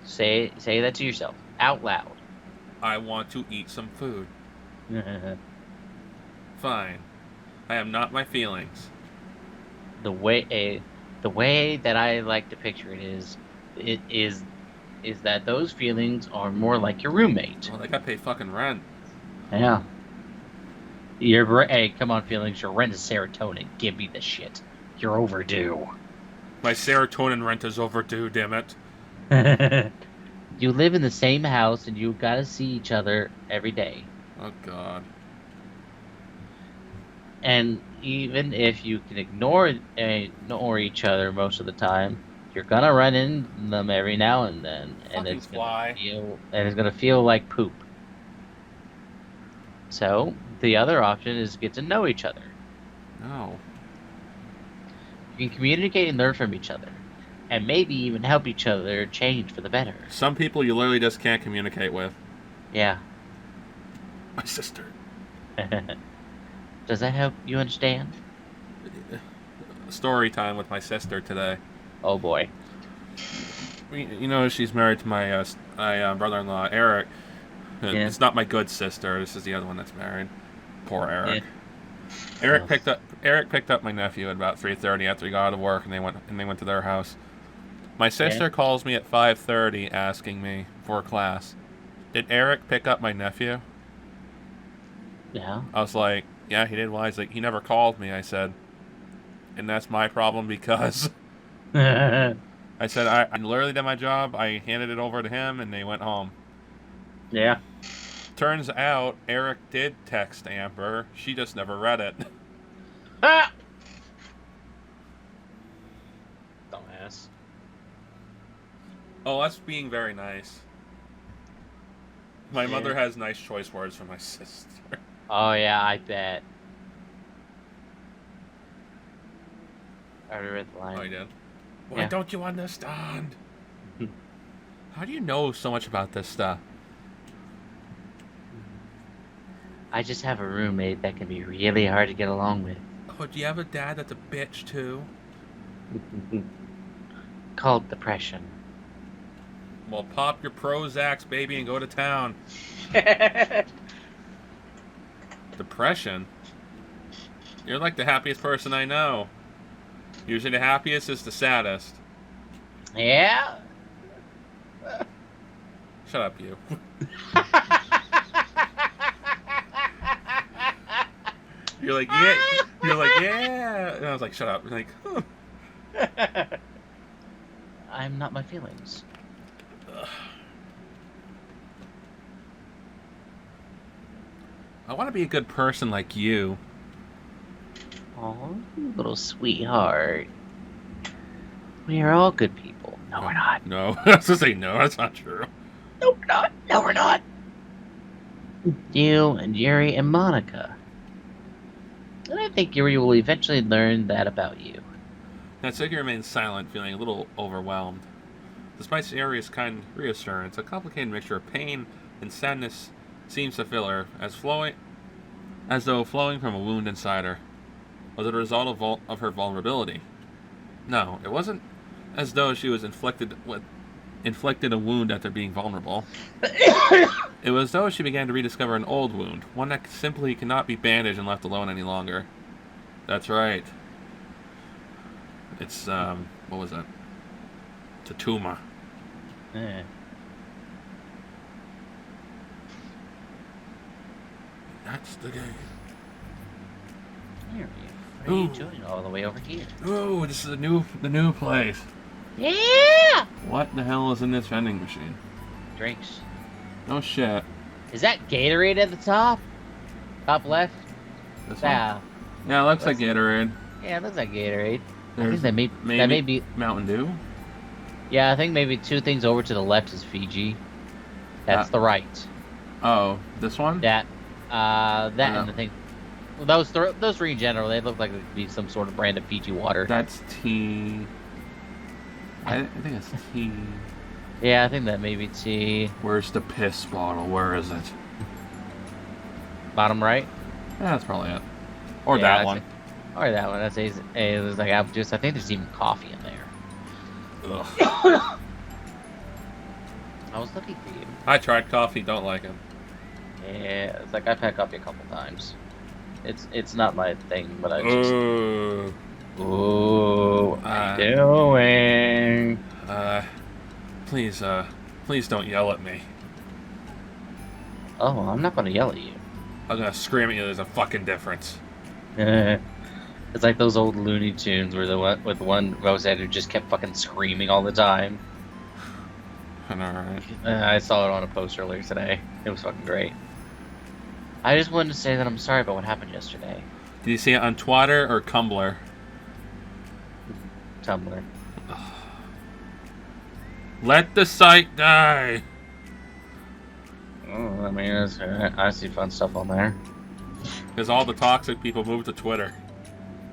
Say that to yourself out loud. I want to eat some food. Fine. I am not my feelings. The way that I like to picture it is that those feelings are more like your roommate. Well, they gotta pay fucking rent. Yeah. Hey, come on, feelings. Your rent is serotonin. Give me the shit. You're overdue. My serotonin rent is overdue, damn it. You live in the same house and you gotta see each other every day. Oh, God. And even if you can ignore each other most of the time, you're gonna run into them every now and then, and it's gonna feel like poop. So the other option is get to know each other. No. You can communicate and learn from each other, and maybe even help each other change for the better. Some people you literally just can't communicate with. Yeah. My sister. Does that help you understand? Story time with my sister today. Oh boy. You know, she's married to my brother-in-law, Eric. Yeah. It's not my good sister. This is the other one that's married. Poor Yeah. Eric. Oh. Eric picked up my nephew at about 3:30 after he got out of work, and they went to their house. My Yeah. sister calls me at 5:30 asking me for class. Did Eric pick up my nephew? Yeah. I was like, yeah, he did. Well, he's like, he never called me. I said, and that's my problem because I said I literally did my job. I handed it over to him, and they went home. Yeah. Turns out Eric did text Amber. She just never read it. Ah! Dumbass. Oh, that's being very nice. My Yeah. mother has nice choice words for my sister. Oh yeah, I bet. I already read the line. Oh, you did? Why Yeah. don't you understand? How do you know so much about this stuff? I just have a roommate that can be really hard to get along with. Oh, do you have a dad that's a bitch too? Called depression. Well, pop your Prozacs, baby, and go to town. Depression? You're like the happiest person I know. Usually the happiest is the saddest. Yeah. Shut up, you. You're like, yeah. You're like, yeah. And I was like, shut up. Like, huh. I'm not my feelings. I want to be a good person like you. Oh, little sweetheart. We are all good people. No, we're not. No. I was going to say, no, that's not true. No, we're not. No, we're not. You and Yuri and Monica. And I think Yuri will eventually learn that about you. Natsuki remains silent, feeling a little overwhelmed. Despite Sayori's kind reassurance, a complicated mixture of pain and sadness seems to fill her, as though flowing from a wound inside her. Was it a result of her vulnerability? No, it wasn't as though she was inflicted a wound after being vulnerable. It was as though she began to rediscover an old wound, one that simply cannot be bandaged and left alone any longer. That's right. It's, what was it? It's a tumor. Eh. That's the game. Yuri, what are you Ooh. doing all the way over here? Oh, this is the new place. Yeah! What the hell is in this vending machine? Drinks. No shit. Is that Gatorade at the top? Top left? This Yeah. one? Yeah, it looks like Gatorade. Yeah, it looks like Gatorade. I There's think that may be. Mountain Dew. Yeah, I think maybe two things over to the left is Fiji. That's the right. Oh, this one? That Yeah. and the thing. Well, those three in general, they look like they could be some sort of brand of Fiji water. That's tea. I think it's tea. Yeah, I think that may be tea. Where's the piss bottle? Where is it? Bottom right. Yeah, that's probably it. Or Yeah, that that's one. it. Or that one. That's it was like apple juice. I think there's even coffee in there. Ugh. I was looking for you. I tried coffee, don't like it. Yeah, it's like I've had coffee a couple times. It's not my thing, but I just. Ooh. Ooh, what are you doing? Please don't yell at me. Oh, I'm not gonna yell at you. I'm gonna scream at you. There's a fucking difference. It's like those old Looney Tunes where with one Rosette who just kept fucking screaming all the time. Alright. I saw it on a post earlier today. It was fucking great. I just wanted to say that I'm sorry about what happened yesterday. Did you see it on Twitter or Tumblr? Tumblr. Let the site die. Oh, I mean, I see fun stuff on there. Because all the toxic people moved to Twitter.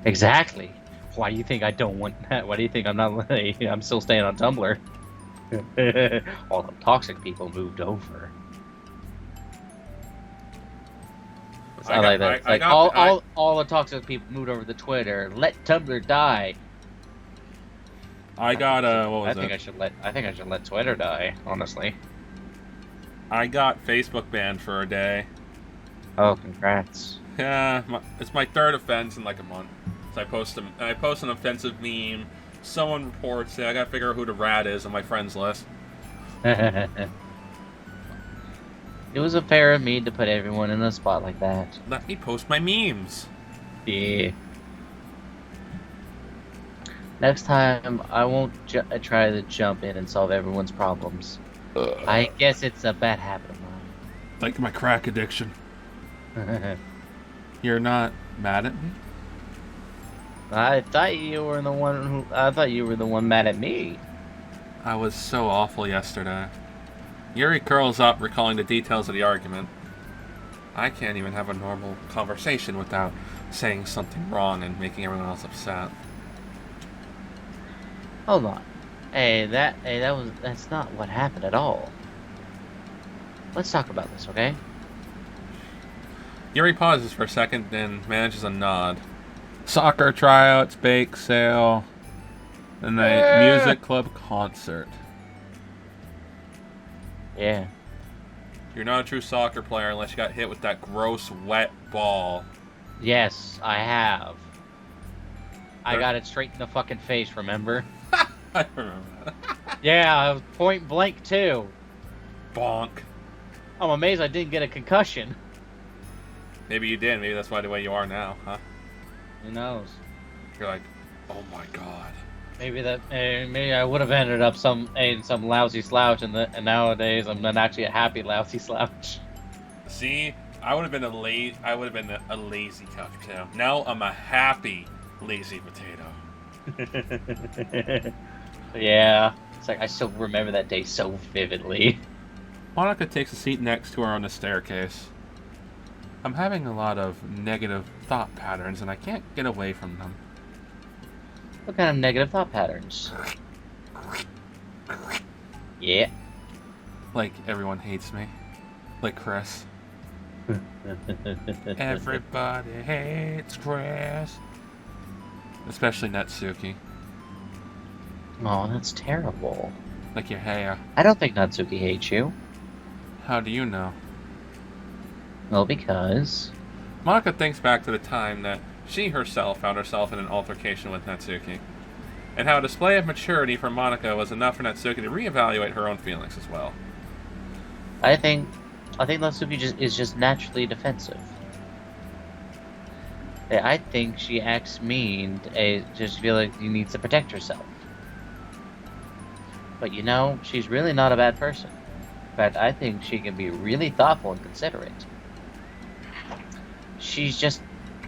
Exactly. Why do you think I don't want that? Why do you think I'm not? I'm still staying on Tumblr. All the toxic people moved over. I like that. It's like all the toxic people moved over to Twitter. Let Tumblr die. I got what was I think I should let Twitter die. Honestly. I got Facebook banned for a day. Oh, congrats. Yeah, it's my third offense in like a month. So I post an offensive meme. Someone reports it. I gotta figure out who the rat is on my friends list. It was affair of me to put everyone in a spot like that. Let me post my memes. Yeah. Next time, I won't try to jump in and solve everyone's problems. I guess it's a bad habit of Like my crack addiction. mine. You're not mad at me? I thought you were the one mad at me. I was so awful yesterday. Yuri curls up, recalling the details of the argument. I can't even have a normal conversation without saying something wrong and making everyone else upset. Hold on. That's not what happened at all. Let's talk about this, okay? Yuri pauses for a second, then manages a nod. Soccer tryouts, bake sale, and a music club concert. Yeah. You're not a true soccer player unless you got hit with that gross, wet ball. Yes, I have. I got it straight in the fucking face, remember? I remember that. Yeah, point blank too. Bonk. I'm amazed I didn't get a concussion. Maybe you did. Maybe that's why the way you are now, huh? Who knows? You're like, oh my god. Maybe I would have ended up in some lousy slouch, and nowadays I'm not actually a happy lousy slouch. See, I would have been a lazy cocktail. Now I'm a happy lazy potato. Yeah, it's like I still remember that day so vividly. Monica takes a seat next to her on the staircase. I'm having a lot of negative thought patterns, and I can't get away from them. What kind of negative thought patterns? Yeah. Like everyone hates me. Like Chris. Everybody hates Chris. Especially Natsuki. Oh, that's terrible. Like your hair. I don't think Natsuki hates you. How do you know? Well, because... Monica thinks back to the time that she herself found herself in an altercation with Natsuki, and how a display of maturity from Monica was enough for Natsuki to reevaluate her own feelings as well. I think Natsuki is just naturally defensive. I think she acts mean to just feel like she needs to protect herself. But you know, she's really not a bad person. In fact, I think she can be really thoughtful and considerate. She's just,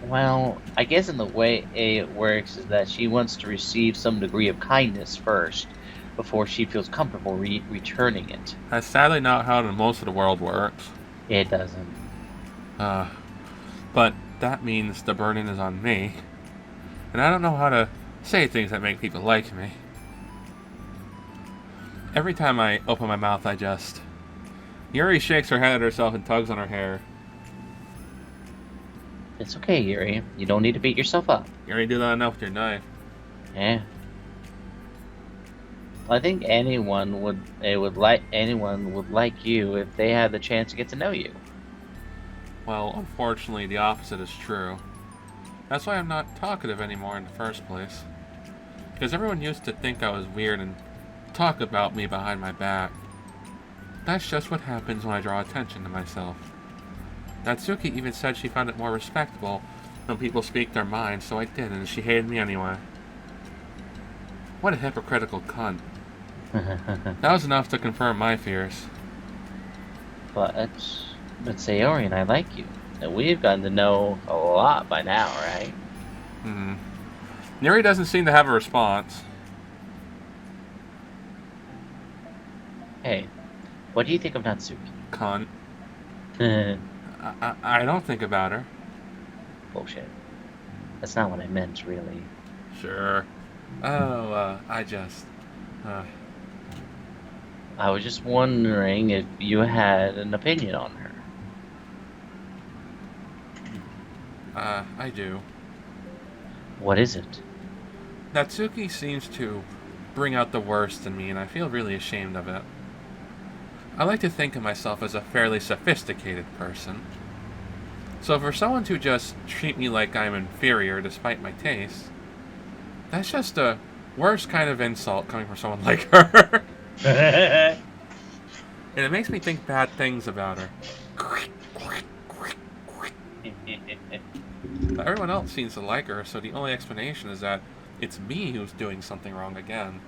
well, I guess in the way it works is that she wants to receive some degree of kindness first before she feels comfortable returning it. That's sadly not how most of the world works. It doesn't. But that means the burden is on me, and I don't know how to say things that make people like me. Every time I open my mouth, I just... Yuri shakes her head at herself and tugs on her hair. It's okay, Yuri. You don't need to beat yourself up. You already do that enough with your knife. Yeah. I think anyone would like you if they had the chance to get to know you. Well, unfortunately, the opposite is true. That's why I'm not talkative anymore in the first place. Because everyone used to think I was weird and talk about me behind my back. That's just what happens when I draw attention to myself. Natsuki even said she found it more respectable when people speak their minds, so I did, and she hated me anyway. What a hypocritical cunt. That was enough to confirm my fears. But Sayori and I like you. And we've gotten to know a lot by now, right? Yuri doesn't seem to have a response. Hey, what do you think of Natsuki? Cunt. I don't think about her. Bullshit. That's not what I meant, really. Sure. Oh, I just... I was just wondering if you had an opinion on her. I do. What is it? Natsuki seems to bring out the worst in me, and I feel really ashamed of it. I like to think of myself as a fairly sophisticated person. So for someone to just treat me like I'm inferior despite my taste, that's just a worst kind of insult coming from someone like her. And it makes me think bad things about her. Everyone else seems to like her, so the only explanation is that it's me who's doing something wrong again.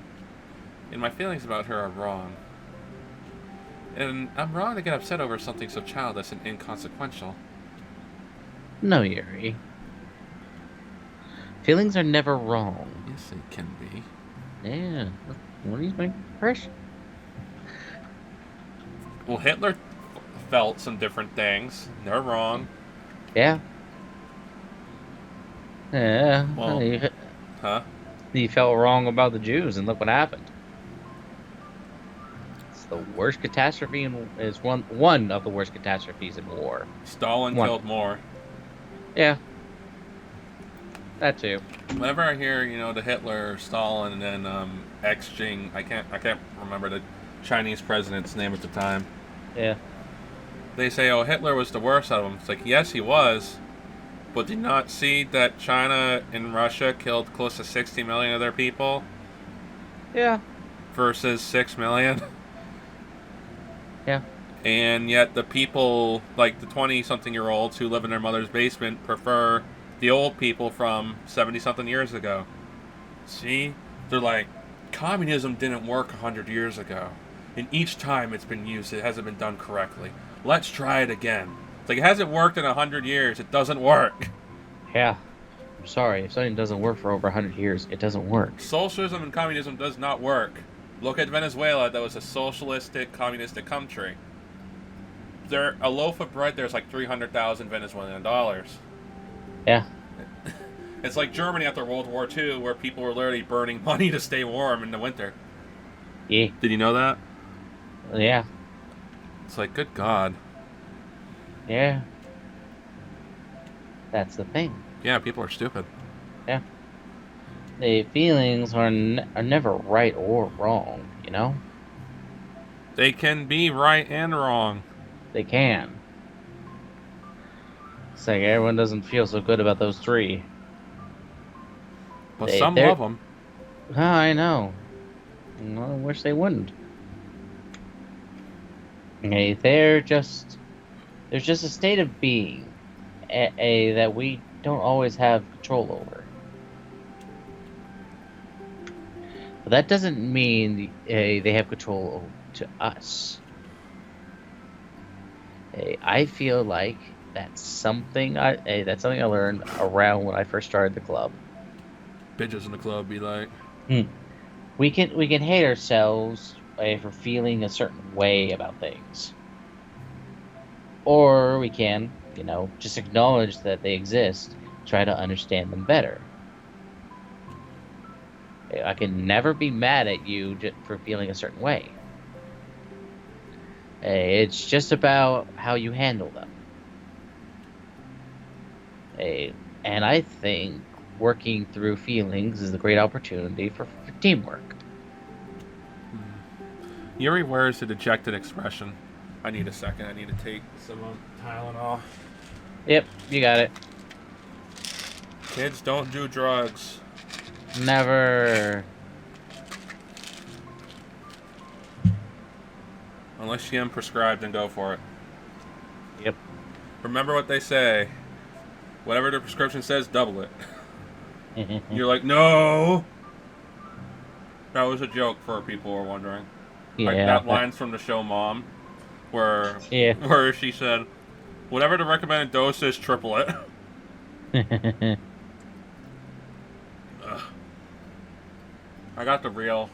And my feelings about her are wrong. And I'm wrong to get upset over something so childish and inconsequential. No, Yuri. Feelings are never wrong. Yes, it can be. Yeah. What do you make impression? Well, Hitler felt some different things. They're wrong. Yeah. Yeah. Well, huh? You felt wrong about the Jews, and look what happened. It's the worst catastrophe is one of the worst catastrophes in war. Stalin killed more. Yeah. That too. Whenever I hear, the Hitler, Stalin, and then Xing, I can't remember the Chinese president's name at the time. Yeah. They say, oh, Hitler was the worst of them. It's like, yes, he was. But did you not see that China and Russia killed close to 60 million of their people? Yeah. Versus 6 million? Yeah. And yet the people, like the 20-something-year-olds who live in their mother's basement, prefer the old people from 70-something years ago. See? They're like, communism didn't work 100 years ago. And each time it's been used, it hasn't been done correctly. Let's try it again. It's like, it hasn't worked in 100 years. It doesn't work. Yeah. I'm sorry. If something doesn't work for over 100 years, it doesn't work. Socialism and communism does not work. Look at Venezuela. That was a socialistic, communistic country. A loaf of bread there's like 300,000 Venezuelan dollars. Yeah. It's like Germany after World War II, where people were literally burning money to stay warm in the winter. Yeah. Did you know that? Yeah. It's like, good God. Yeah. That's the thing. Yeah, people are stupid. Yeah. The feelings are never right or wrong, you know? They can be right and wrong. They can. It's like everyone doesn't feel so good about those three. But some love them. Oh, I know. I wish they wouldn't. Hey, there's just a state of being that we don't always have control over. But that doesn't mean they have control to us. I feel like that's something I learned around when I first started the club. Bitches in the club be like, we can hate ourselves for feeling a certain way about things, or we can, just acknowledge that they exist, try to understand them better. I can never be mad at you for feeling a certain way. It's just about how you handle them. And I think working through feelings is a great opportunity for teamwork. Yuri wears a dejected expression. I need a second. I need to take some Tylenol. Yep, you got it. Kids, don't do drugs. Never. Unless you get them prescribed, then go for it. Yep. Remember what they say. Whatever the prescription says, double it. You're like, no! That was a joke for people who are wondering. Yeah. Like that line's from the show Mom, where she said, whatever the recommended dose is, triple it. I got the real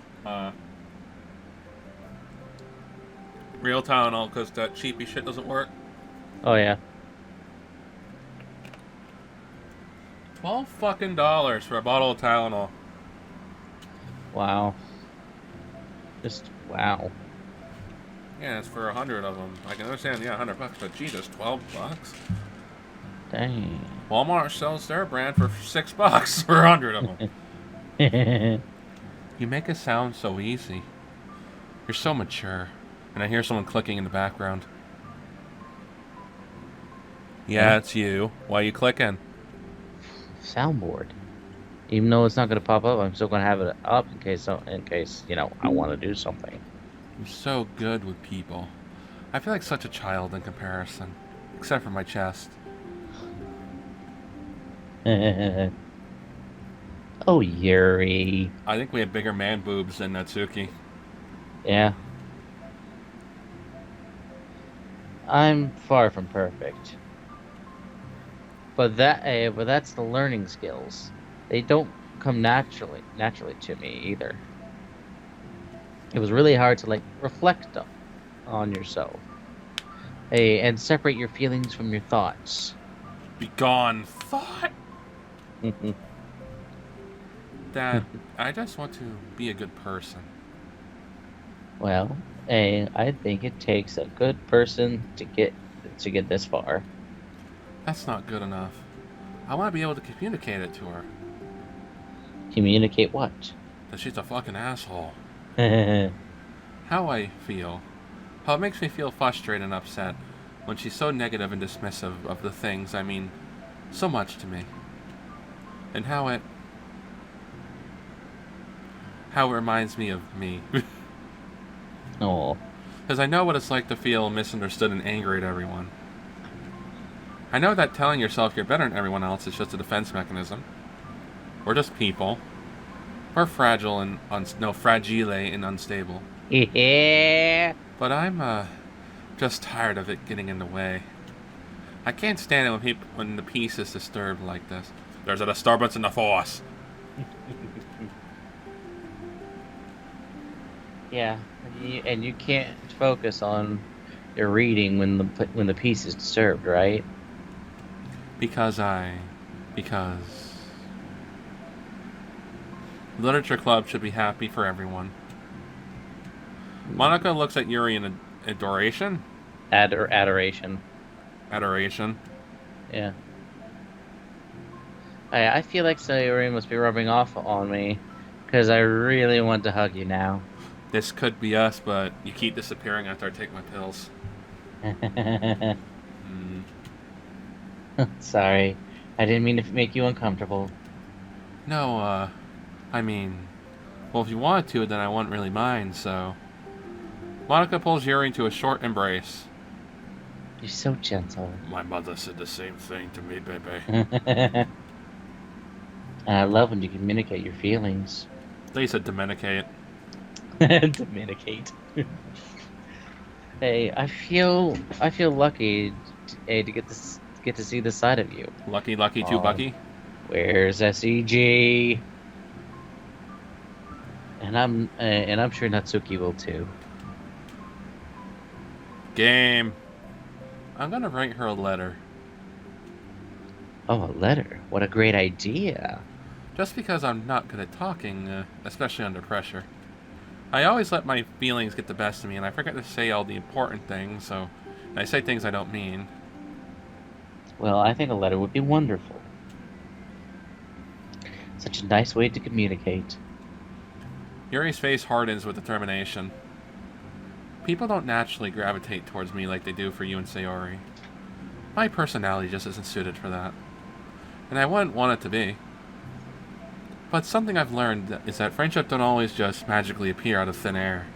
Tylenol because that cheapy shit doesn't work. Oh yeah. $12 fucking for a bottle of Tylenol. Wow. Just wow. Yeah, it's for 100 of them. I can understand, $100, but Jesus, $12. Dang. Walmart sells their brand for $6 for 100 of them. You make it sound so easy. You're so mature. And I hear someone clicking in the background. Yeah, Huh? it's you. Why are you clicking? Soundboard. Even though it's not going to pop up, I'm still going to have it up in case I want to do something. I'm so good with people. I feel like such a child in comparison. Except for my chest. Oh, Yuri. I think we have bigger man boobs than Natsuki. Yeah. I'm far from perfect. But that's the learning skills. They don't come naturally to me either. It was really hard to reflect on yourself. And separate your feelings from your thoughts. Be gone, thought! Dad, I just want to be a good person. Well, I think it takes a good person to get this far. That's not good enough. I want to be able to communicate it to her. Communicate what? That she's a fucking asshole. Yeah. How I feel. How it makes me feel frustrated and upset when she's so negative and dismissive of the things I mean so much to me. And how it reminds me of me. Oh. Because I know what it's like to feel misunderstood and angry at everyone. I know that telling yourself you're better than everyone else is just a defense mechanism. We're just people. We're fragile and fragile and unstable. Yeah. But I'm just tired of it getting in the way. I can't stand it when the peace is disturbed like this. There's a disturbance in the force. Yeah, and you can't focus on your reading when the piece is disturbed, right? Because Literature Club should be happy for everyone. Monica looks at Yuri in adoration. Adoration. Adoration. Yeah. I feel like Sayori must be rubbing off on me, because I really want to hug you now. This could be us, but you keep disappearing after I take my pills. Sorry, I didn't mean to make you uncomfortable. No, I mean, well, if you wanted to, then I wouldn't really mind, so... Monica pulls Yuri into a short embrace. You're so gentle. My mother said the same thing to me, baby. And I love when you communicate your feelings. They said dominicate. Dominicate. Hey, I feel lucky to get to see this side of you. Lucky too, Bucky. Where's SEG? And I'm sure Natsuki will too. Game. I'm gonna write her a letter. Oh, a letter! What a great idea! Just because I'm not good at talking, especially under pressure. I always let my feelings get the best of me, and I forget to say all the important things, so I say things I don't mean. Well, I think a letter would be wonderful. Such a nice way to communicate. Yuri's face hardens with determination. People don't naturally gravitate towards me like they do for you and Sayori. My personality just isn't suited for that. And I wouldn't want it to be. But something I've learned is that friendship don't always just magically appear out of thin air.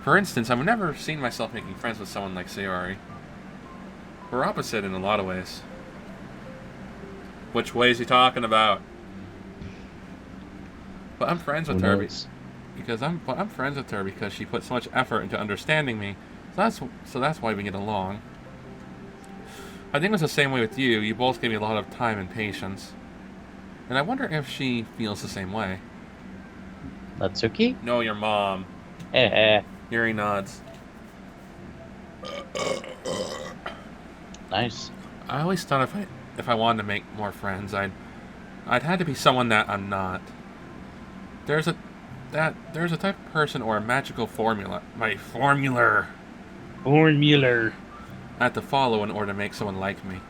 For instance, I've never seen myself making friends with someone like Sayori. We're opposite in a lot of ways. Which way is he talking about? But I'm friends with her because she put so much effort into understanding me. So that's why we get along. I think it was the same way with you. You both gave me a lot of time and patience. And I wonder if she feels the same way. Natsuki? No, your mom. Yuri nods. Nice. I always thought if I wanted to make more friends, I'd had to be someone that I'm not. There's a type of person or a magical formula. My formula. Formula. I have to follow in order to make someone like me.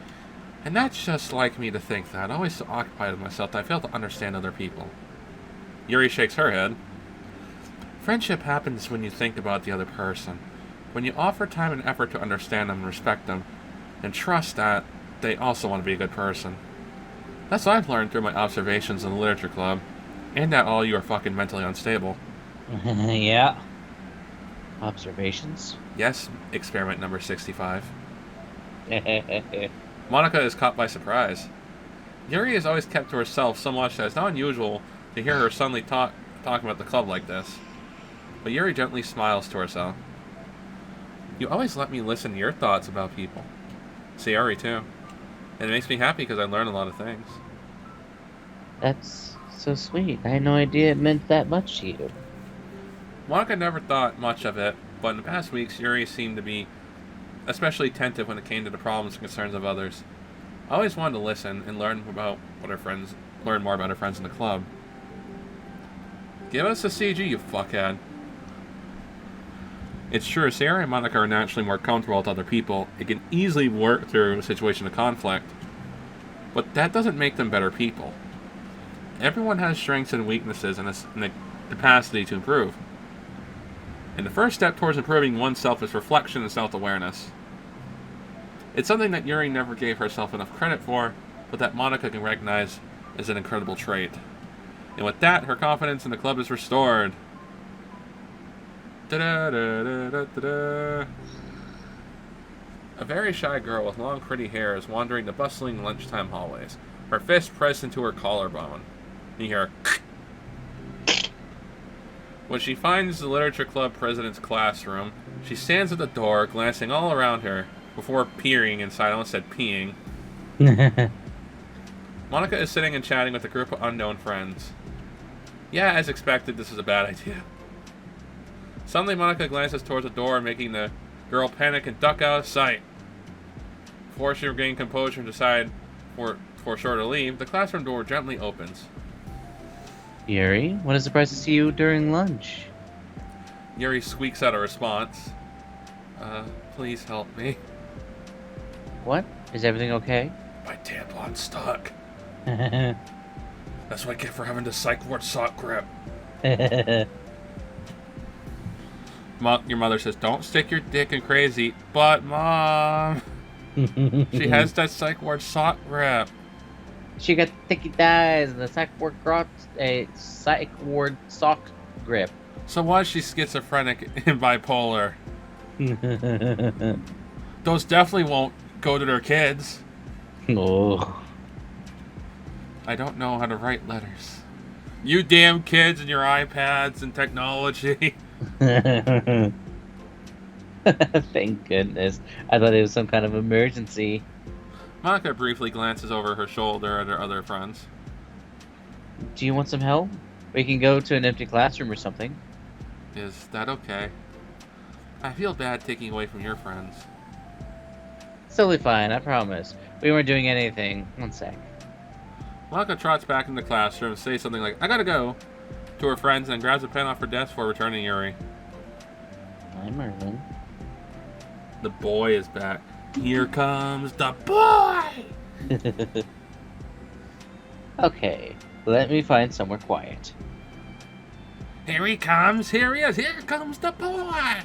And that's just like me to think that. I'm always so occupied with myself that I fail to understand other people. Yuri shakes her head. Friendship happens when you think about the other person. When you offer time and effort to understand them and respect them, and trust that they also want to be a good person. That's what I've learned through my observations in the literature club, and that all you are fucking mentally unstable. Yeah. Observations? Yes, experiment number 65. Monica is caught by surprise. Yuri is always kept to herself so much that it's not unusual to hear her suddenly talking about the club like this. But Yuri gently smiles to herself. You always let me listen to your thoughts about people. Sayori too. And it makes me happy because I learn a lot of things. That's so sweet. I had no idea it meant that much to you. Monica never thought much of it, but in the past weeks, Yuri seemed to be especially attentive when it came to the problems and concerns of others. I always wanted to listen and learn more about her friends in the club. Give us a CG, you fuckhead. It's true, Sarah and Monica are naturally more comfortable with other people. It can easily work through a situation of conflict. But that doesn't make them better people. Everyone has strengths and weaknesses and the capacity to improve. And the first step towards improving oneself is reflection and self-awareness. It's something that Yuri never gave herself enough credit for, but that Monica can recognize as an incredible trait. And with that, her confidence in the club is restored. Da-da-da-da-da-da. A very shy girl with long, pretty hair is wandering the bustling lunchtime hallways, her fist pressed into her collarbone. You hear When she finds the literature club president's classroom, she stands at the door, glancing all around her, before peering inside. I almost said peeing. Monica is sitting and chatting with a group of unknown friends. Yeah, as expected, this is a bad idea. Suddenly, Monica glances towards the door, making the girl panic and duck out of sight. Before she regains composure and decide for sure to leave, the classroom door gently opens. Yuri, what a surprise to see you during lunch. Yuri squeaks out a response. Please help me. What? Is everything okay? My tampon's stuck. That's what I get for having the psych ward sock grip. Your mother says, don't stick your dick in crazy. But, Mom, she has that psych ward sock grip. She got thicky thighs and the psych ward sock grip. So why is she schizophrenic and bipolar? Those definitely won't go to their kids. Oh. I don't know how to write letters. You damn kids and your iPads and technology. Thank goodness. I thought it was some kind of emergency. Monica briefly glances over her shoulder at her other friends. Do you want some help? We can go to an empty classroom or something. Is that okay? I feel bad taking away from your friends. It's totally fine, I promise. We weren't doing anything. One sec. Monica trots back in the classroom and says something like, I gotta go, to her friends and grabs a pen off her desk for returning Yuri. Hi, Merlin. The boy is back. Here comes the boy! Okay, let me find somewhere quiet. Here he comes, here he is, here comes the boy!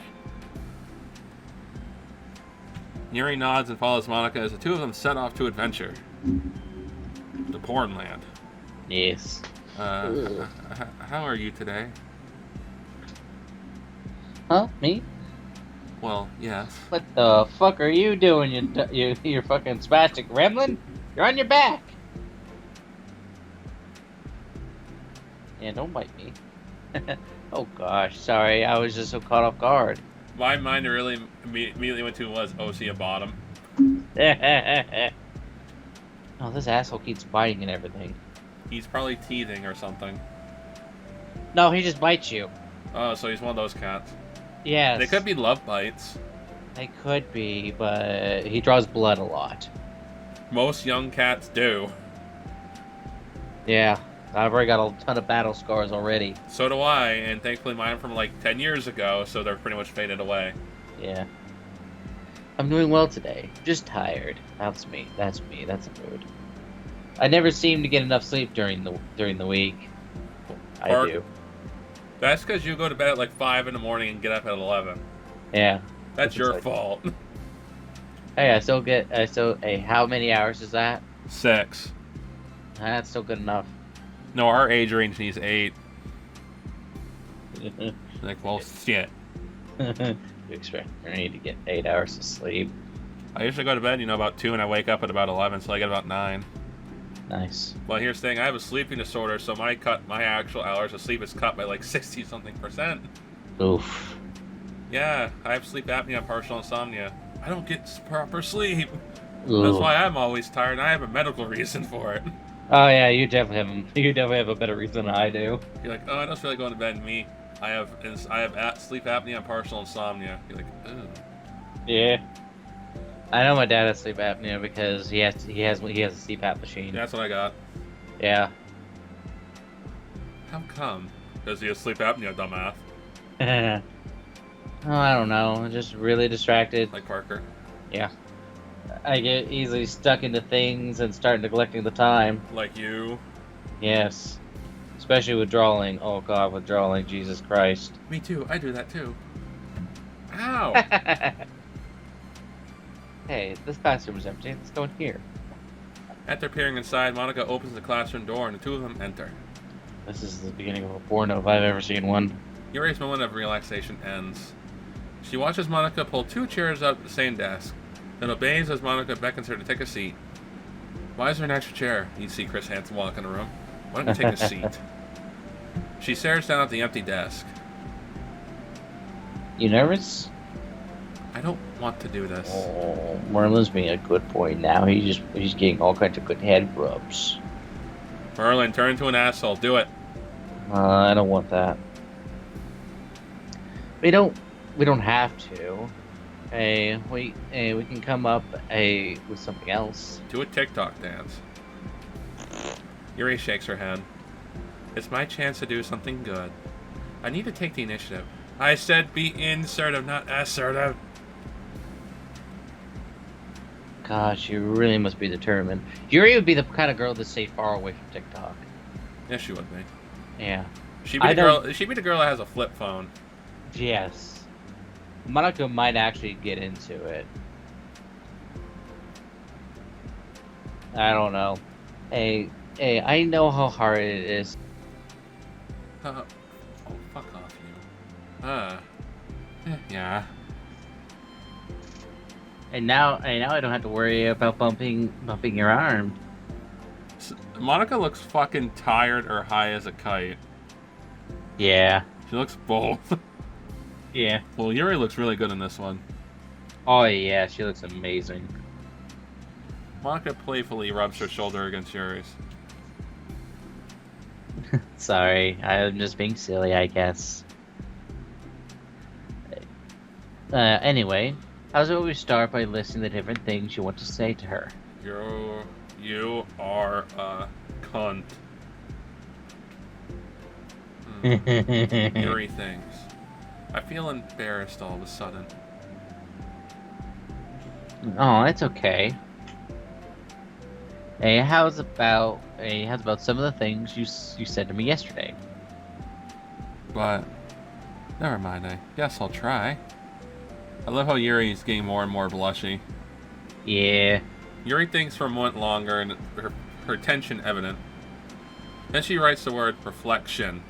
Yuri nods and follows Monica as the two of them set off to adventure. The porn land. Yes. How are you today? Huh? Me? Well, yes. What the fuck are you doing, you fucking spastic gremlin? You're on your back! Yeah, don't bite me. Oh gosh, sorry, I was just so caught off guard. My mind really immediately went to was Osia bottom. Oh, this asshole keeps biting and everything. He's probably teething or something. No, he just bites you. Oh, so he's one of those cats. Yes. They could be love bites. They could be, but he draws blood a lot. Most young cats do. Yeah, I've already got a ton of battle scars already. So do I, and thankfully mine are from like 10 years ago, so they're pretty much faded away. Yeah. I'm doing well today. Just tired. That's me. That's a mood. I never seem to get enough sleep during the week. I do. That's because you go to bed at like 5 in the morning and get up at 11. Yeah. That's your like- fault. Hey, hey, how many hours is that? 6. That's still good enough. No, our age range needs 8. Like, well, shit. You expect me to get 8 hours of sleep. I usually go to bed, about 2, and I wake up at about 11, so I get about 9. Nice. Well, here's the thing. I have a sleeping disorder, so my actual hours of sleep is cut by like 60-something%. Oof. Yeah, I have sleep apnea and partial insomnia. I don't get proper sleep. Ooh. That's why I'm always tired, and I have a medical reason for it. Oh yeah, you definitely have a better reason than I do. You're like, oh, I don't feel like going to bed. Me, I have sleep apnea and partial insomnia. You're like, ugh. Yeah. I know my dad has sleep apnea because he has a CPAP machine. That's what I got. Yeah. How come? Does he have sleep apnea, dumbass? Oh, I don't know. I'm just really distracted. Like Parker. Yeah. I get easily stuck into things and start neglecting the time. Like you. Yes. Especially with drawing. Oh god, with drawing, Jesus Christ. Me too. I do that too. Ow! Hey, this classroom is empty. Let's go in here. After peering inside, Monica opens the classroom door and the two of them enter. This is the beginning of a porno if I've ever seen one. Yuri's moment of relaxation ends. She watches Monica pull 2 chairs up the same desk, then obeys as Monica beckons her to take a seat. Why is there an extra chair? You see Chris Hansen walk in the room. Why don't you take a seat? She stares down at the empty desk. You nervous? I don't want to do this. Oh, Merlin's being a good boy now. He's getting all kinds of good head rubs. Merlin, turn into an asshole. Do it. I don't want that. We don't have to. We can come up with something else. Do a TikTok dance. Yuri shakes her head. It's my chance to do something good. I need to take the initiative. I said be insertive, not assertive. Gosh, you really must be determined. Yuri would be the kind of girl to stay far away from TikTok. Yes, she would be. Yeah. She'd be the girl that has a flip phone. Yes. Monica might actually get into it. I don't know. Hey, I know how hard it is. Oh, fuck off, you. Yeah. And now I don't have to worry about bumping your arm. Monica looks fucking tired or high as a kite. Yeah. She looks both. Yeah. Well, Yuri looks really good in this one. Oh yeah, she looks amazing. Monica playfully rubs her shoulder against Yuri's. Sorry, I'm just being silly, I guess. Anyway, how's about we start by listing the different things you want to say to her? You are a cunt. Yuri thinks. I feel embarrassed all of a sudden. Oh, it's okay. Hey, how's about some of the things you said to me yesterday? But never mind. I guess I'll try. I love how Yuri's getting more and more blushy. Yeah. Yuri thinks for a moment longer, and her tension evident. Then she writes the word reflection.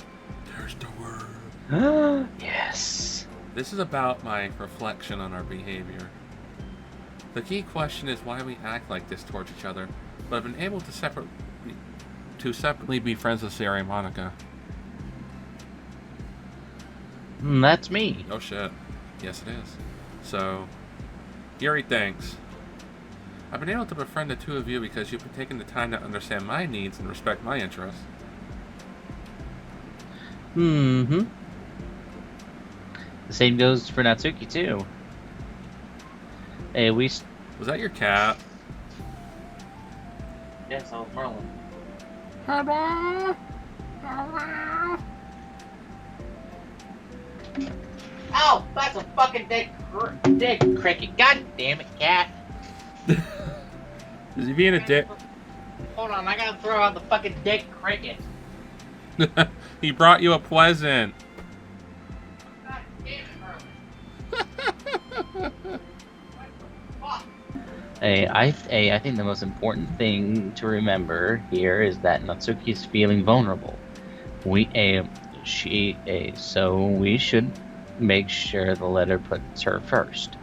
There's the word. Yes. This is about my reflection on our behavior. The key question is why we act like this towards each other, but I've been able to separately be friends with Sarah and Monica. That's me. Oh shit. Yes it is. So, Yuri thanks. I've been able to befriend the two of you because you've been taking the time to understand my needs and respect my interests. Mm-hmm. The same goes for Natsuki, too. Hey, Was that your cat? Yes, I was Merlin. Hello? Oh, that's a fucking dead cricket. God damn it, cat. Is he being a dick? Hold on, I gotta throw out the fucking dead cricket. He brought you a present. I think the most important thing to remember here is that Natsuki is feeling vulnerable. So we should make sure the letter puts her first.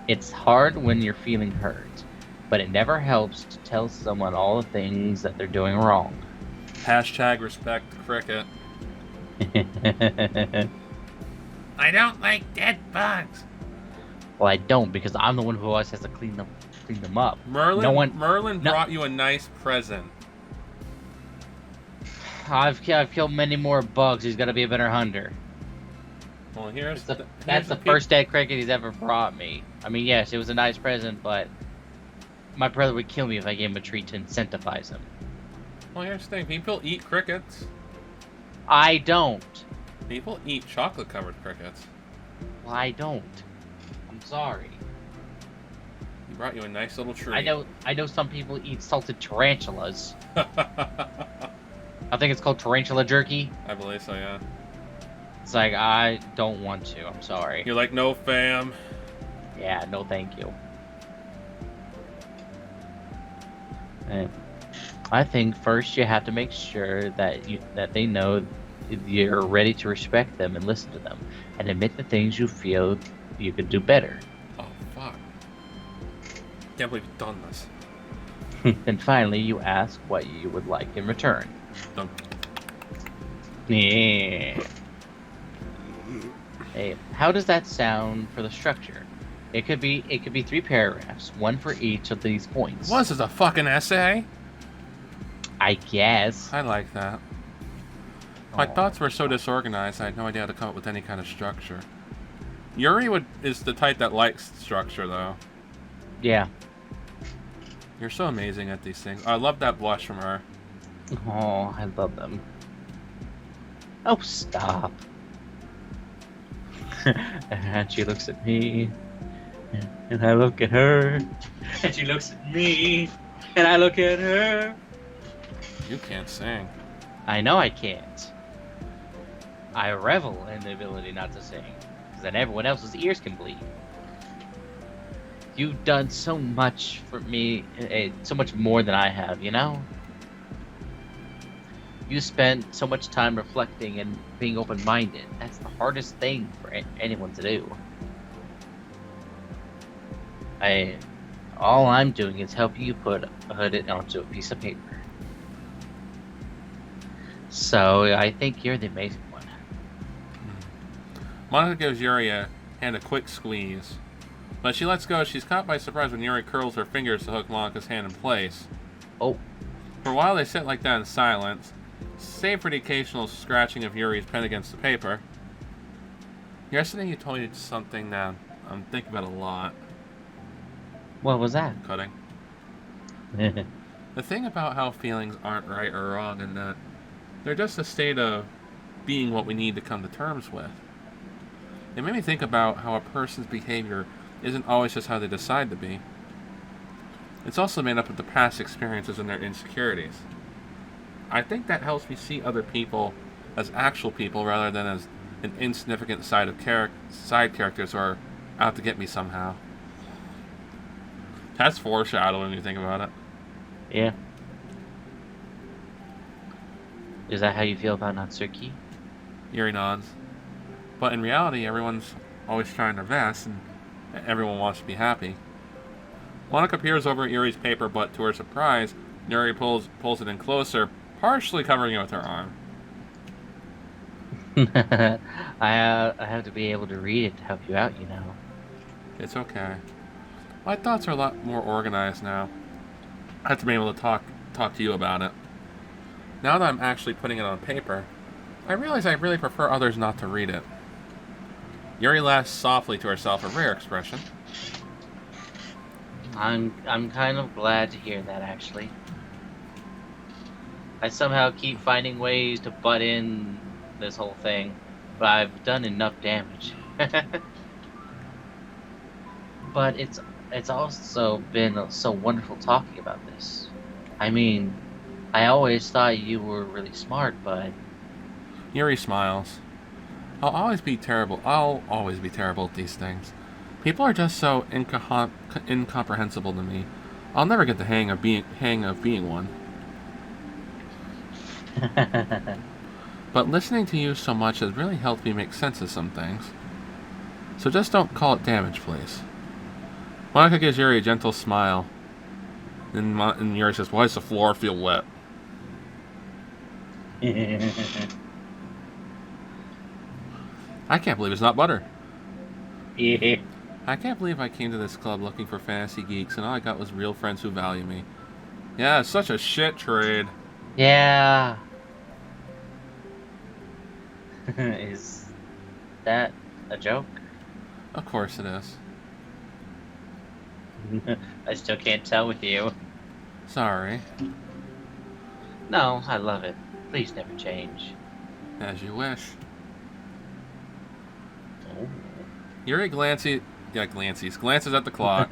It's hard when you're feeling hurt, but it never helps to tell someone all the things that they're doing wrong. Hashtag respect cricket. I don't like dead bugs. Well, I don't, because I'm the one who always has to clean them up. Merlin brought you a nice present. I've killed many more bugs. He's got to be a better hunter. Well, That's the first dead cricket he's ever brought me. I mean, yes, it was a nice present, but my brother would kill me if I gave him a treat to incentivize him. Well, here's the thing. People eat crickets. I don't. People eat chocolate-covered crickets. Well, I don't. I'm sorry. He brought you a nice little treat. I know some people eat salted tarantulas. I think it's called tarantula jerky. I believe so, yeah. It's like, I don't want to. I'm sorry. You're like, no, fam. Yeah, no thank you. And I think first you have to make sure that they know you're ready to respect them and listen to them, and admit the things you feel you could do better. Oh, fuck. Can't believe you've done this. Then finally you ask what you would like in return. Done. Yeah. Hey, how does that sound for the structure? It could be 3 paragraphs, one for each of these points. What, this is a fucking essay? I guess. I like that. My thoughts were so disorganized, I had no idea how to come up with any kind of structure. Yuri is the type that likes structure, though. Yeah. You're so amazing at these things. I love that blush from her. Oh, I love them. Oh, stop. And she looks at me, and I look at her, and she looks at me, and I look at her. You can't sing. I know I can't. I revel in the ability not to sing, because then everyone else's ears can bleed. You've done so much for me, so much more than I have, you know? You spent so much time reflecting and being open-minded. That's the hardest thing for anyone to do. All I'm doing is helping you put it onto a piece of paper. So I think you're the amazing one. Monica gives Yuri a quick squeeze. But she lets go. She's caught by surprise when Yuri curls her fingers to hook Monica's hand in place. Oh. For a while they sit like that in silence, save for the occasional scratching of Yuri's pen against the paper. Yesterday you told me something that I'm thinking about a lot. What was that? Cutting. The thing about how feelings aren't right or wrong, and that they're just a state of being what we need to come to terms with. It made me think about how a person's behavior isn't always just how they decide to be. It's also made up of the past experiences and their insecurities. I think that helps me see other people as actual people rather than as an insignificant side characters who are out to get me somehow. That's foreshadowing when you think about it. Yeah. Is that how you feel about Natsuki? Yuri nods. But in reality, everyone's always trying their best, and everyone wants to be happy. Monica peers over at Yuri's paper, but to her surprise, Yuri pulls it in closer, partially covering it with her arm. I have to be able to read it to help you out, you know. It's okay. My thoughts are a lot more organized now. I have to be able to talk to you about it. Now that I'm actually putting it on paper, I realize I really prefer others not to read it. Yuri laughs softly to herself, a rare expression. I'm kind of glad to hear that, actually. I somehow keep finding ways to butt in this whole thing, but I've done enough damage. But it's also been so wonderful talking about this. I mean, I always thought you were really smart, but... Yuri smiles. I'll always be terrible at these things. People are just so incomprehensible to me. I'll never get the hang of being one. But listening to you so much has really helped me make sense of some things. So just don't call it damage, please. Monica gives Yuri a gentle smile. And Yuri says, why does the floor feel wet? I can't believe it's not butter. Yeah. I can't believe I came to this club looking for fantasy geeks and all I got was real friends who value me. Yeah, it's such a shit trade. Yeah. Is that a joke? Of course it is. I still can't tell with you. Sorry. No, I love it. Please never change. As you wish. Oh. Yuri glances at the clock.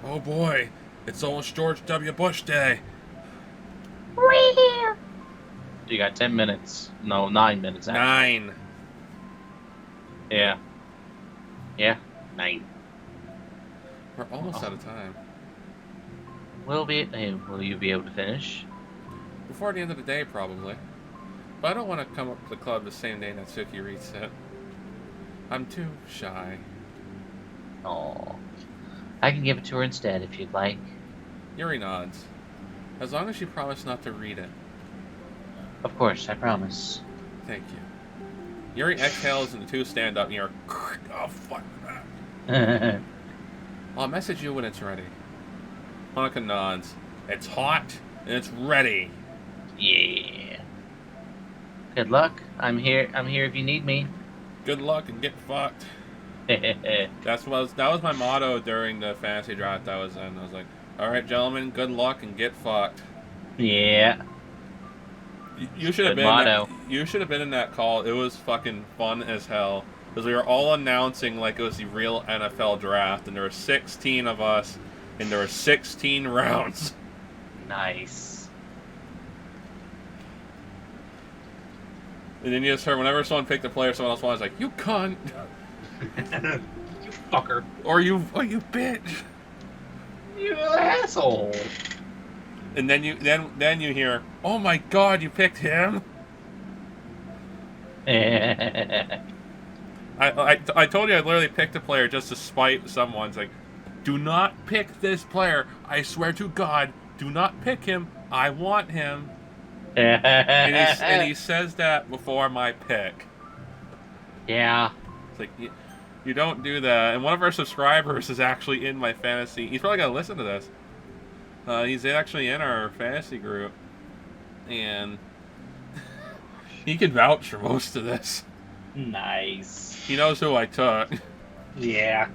Oh boy, it's almost George W. Bush Day. You got 10 minutes. No, 9 minutes. Actually. 9. Yeah. Yeah, 9. We're almost out of time. Will you be able to finish? Before the end of the day, probably. But I don't want to come up to the club the same day Natsuki reads it. I'm too shy. Oh, I can give it to her instead if you'd like. Yuri nods. As long as you promise not to read it. Of course, I promise. Thank you. Yuri exhales and the two stand up and you're... Oh, fuck that. I'll message you when it's ready. Monica nods. It's hot and it's ready. Yeah. Good luck. I'm here if you need me. Good luck and get fucked. That was my motto during the fantasy draft I was in. I was like, alright gentlemen, good luck and get fucked. Yeah. You should have been motto. You should have been in that call. It was fucking fun as hell. Because we were all announcing like it was the real NFL draft and there were 16 of us and there were 16 rounds. Nice. And then you just heard whenever someone picked a player, someone else was like, "You cunt," You fucker. or you bitch." You asshole. And then you hear, "Oh my god, you picked him." I told you I literally picked a player just to spite someone. It's like, do not pick this player. I swear to God, do not pick him. I want him. And he says that before my pick. Yeah. It's like, you don't do that. And one of our subscribers is actually in my fantasy. He's probably going to listen to this. He's actually in our fantasy group. And he can vouch for most of this. Nice. He knows who I took. Yeah.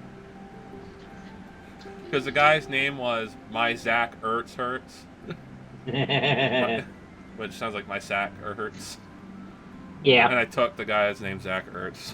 Because the guy's name was My Zach Ertz Hurts. Which sounds like my sack hurts. Yeah. And I took the guy's name Zach Ertz.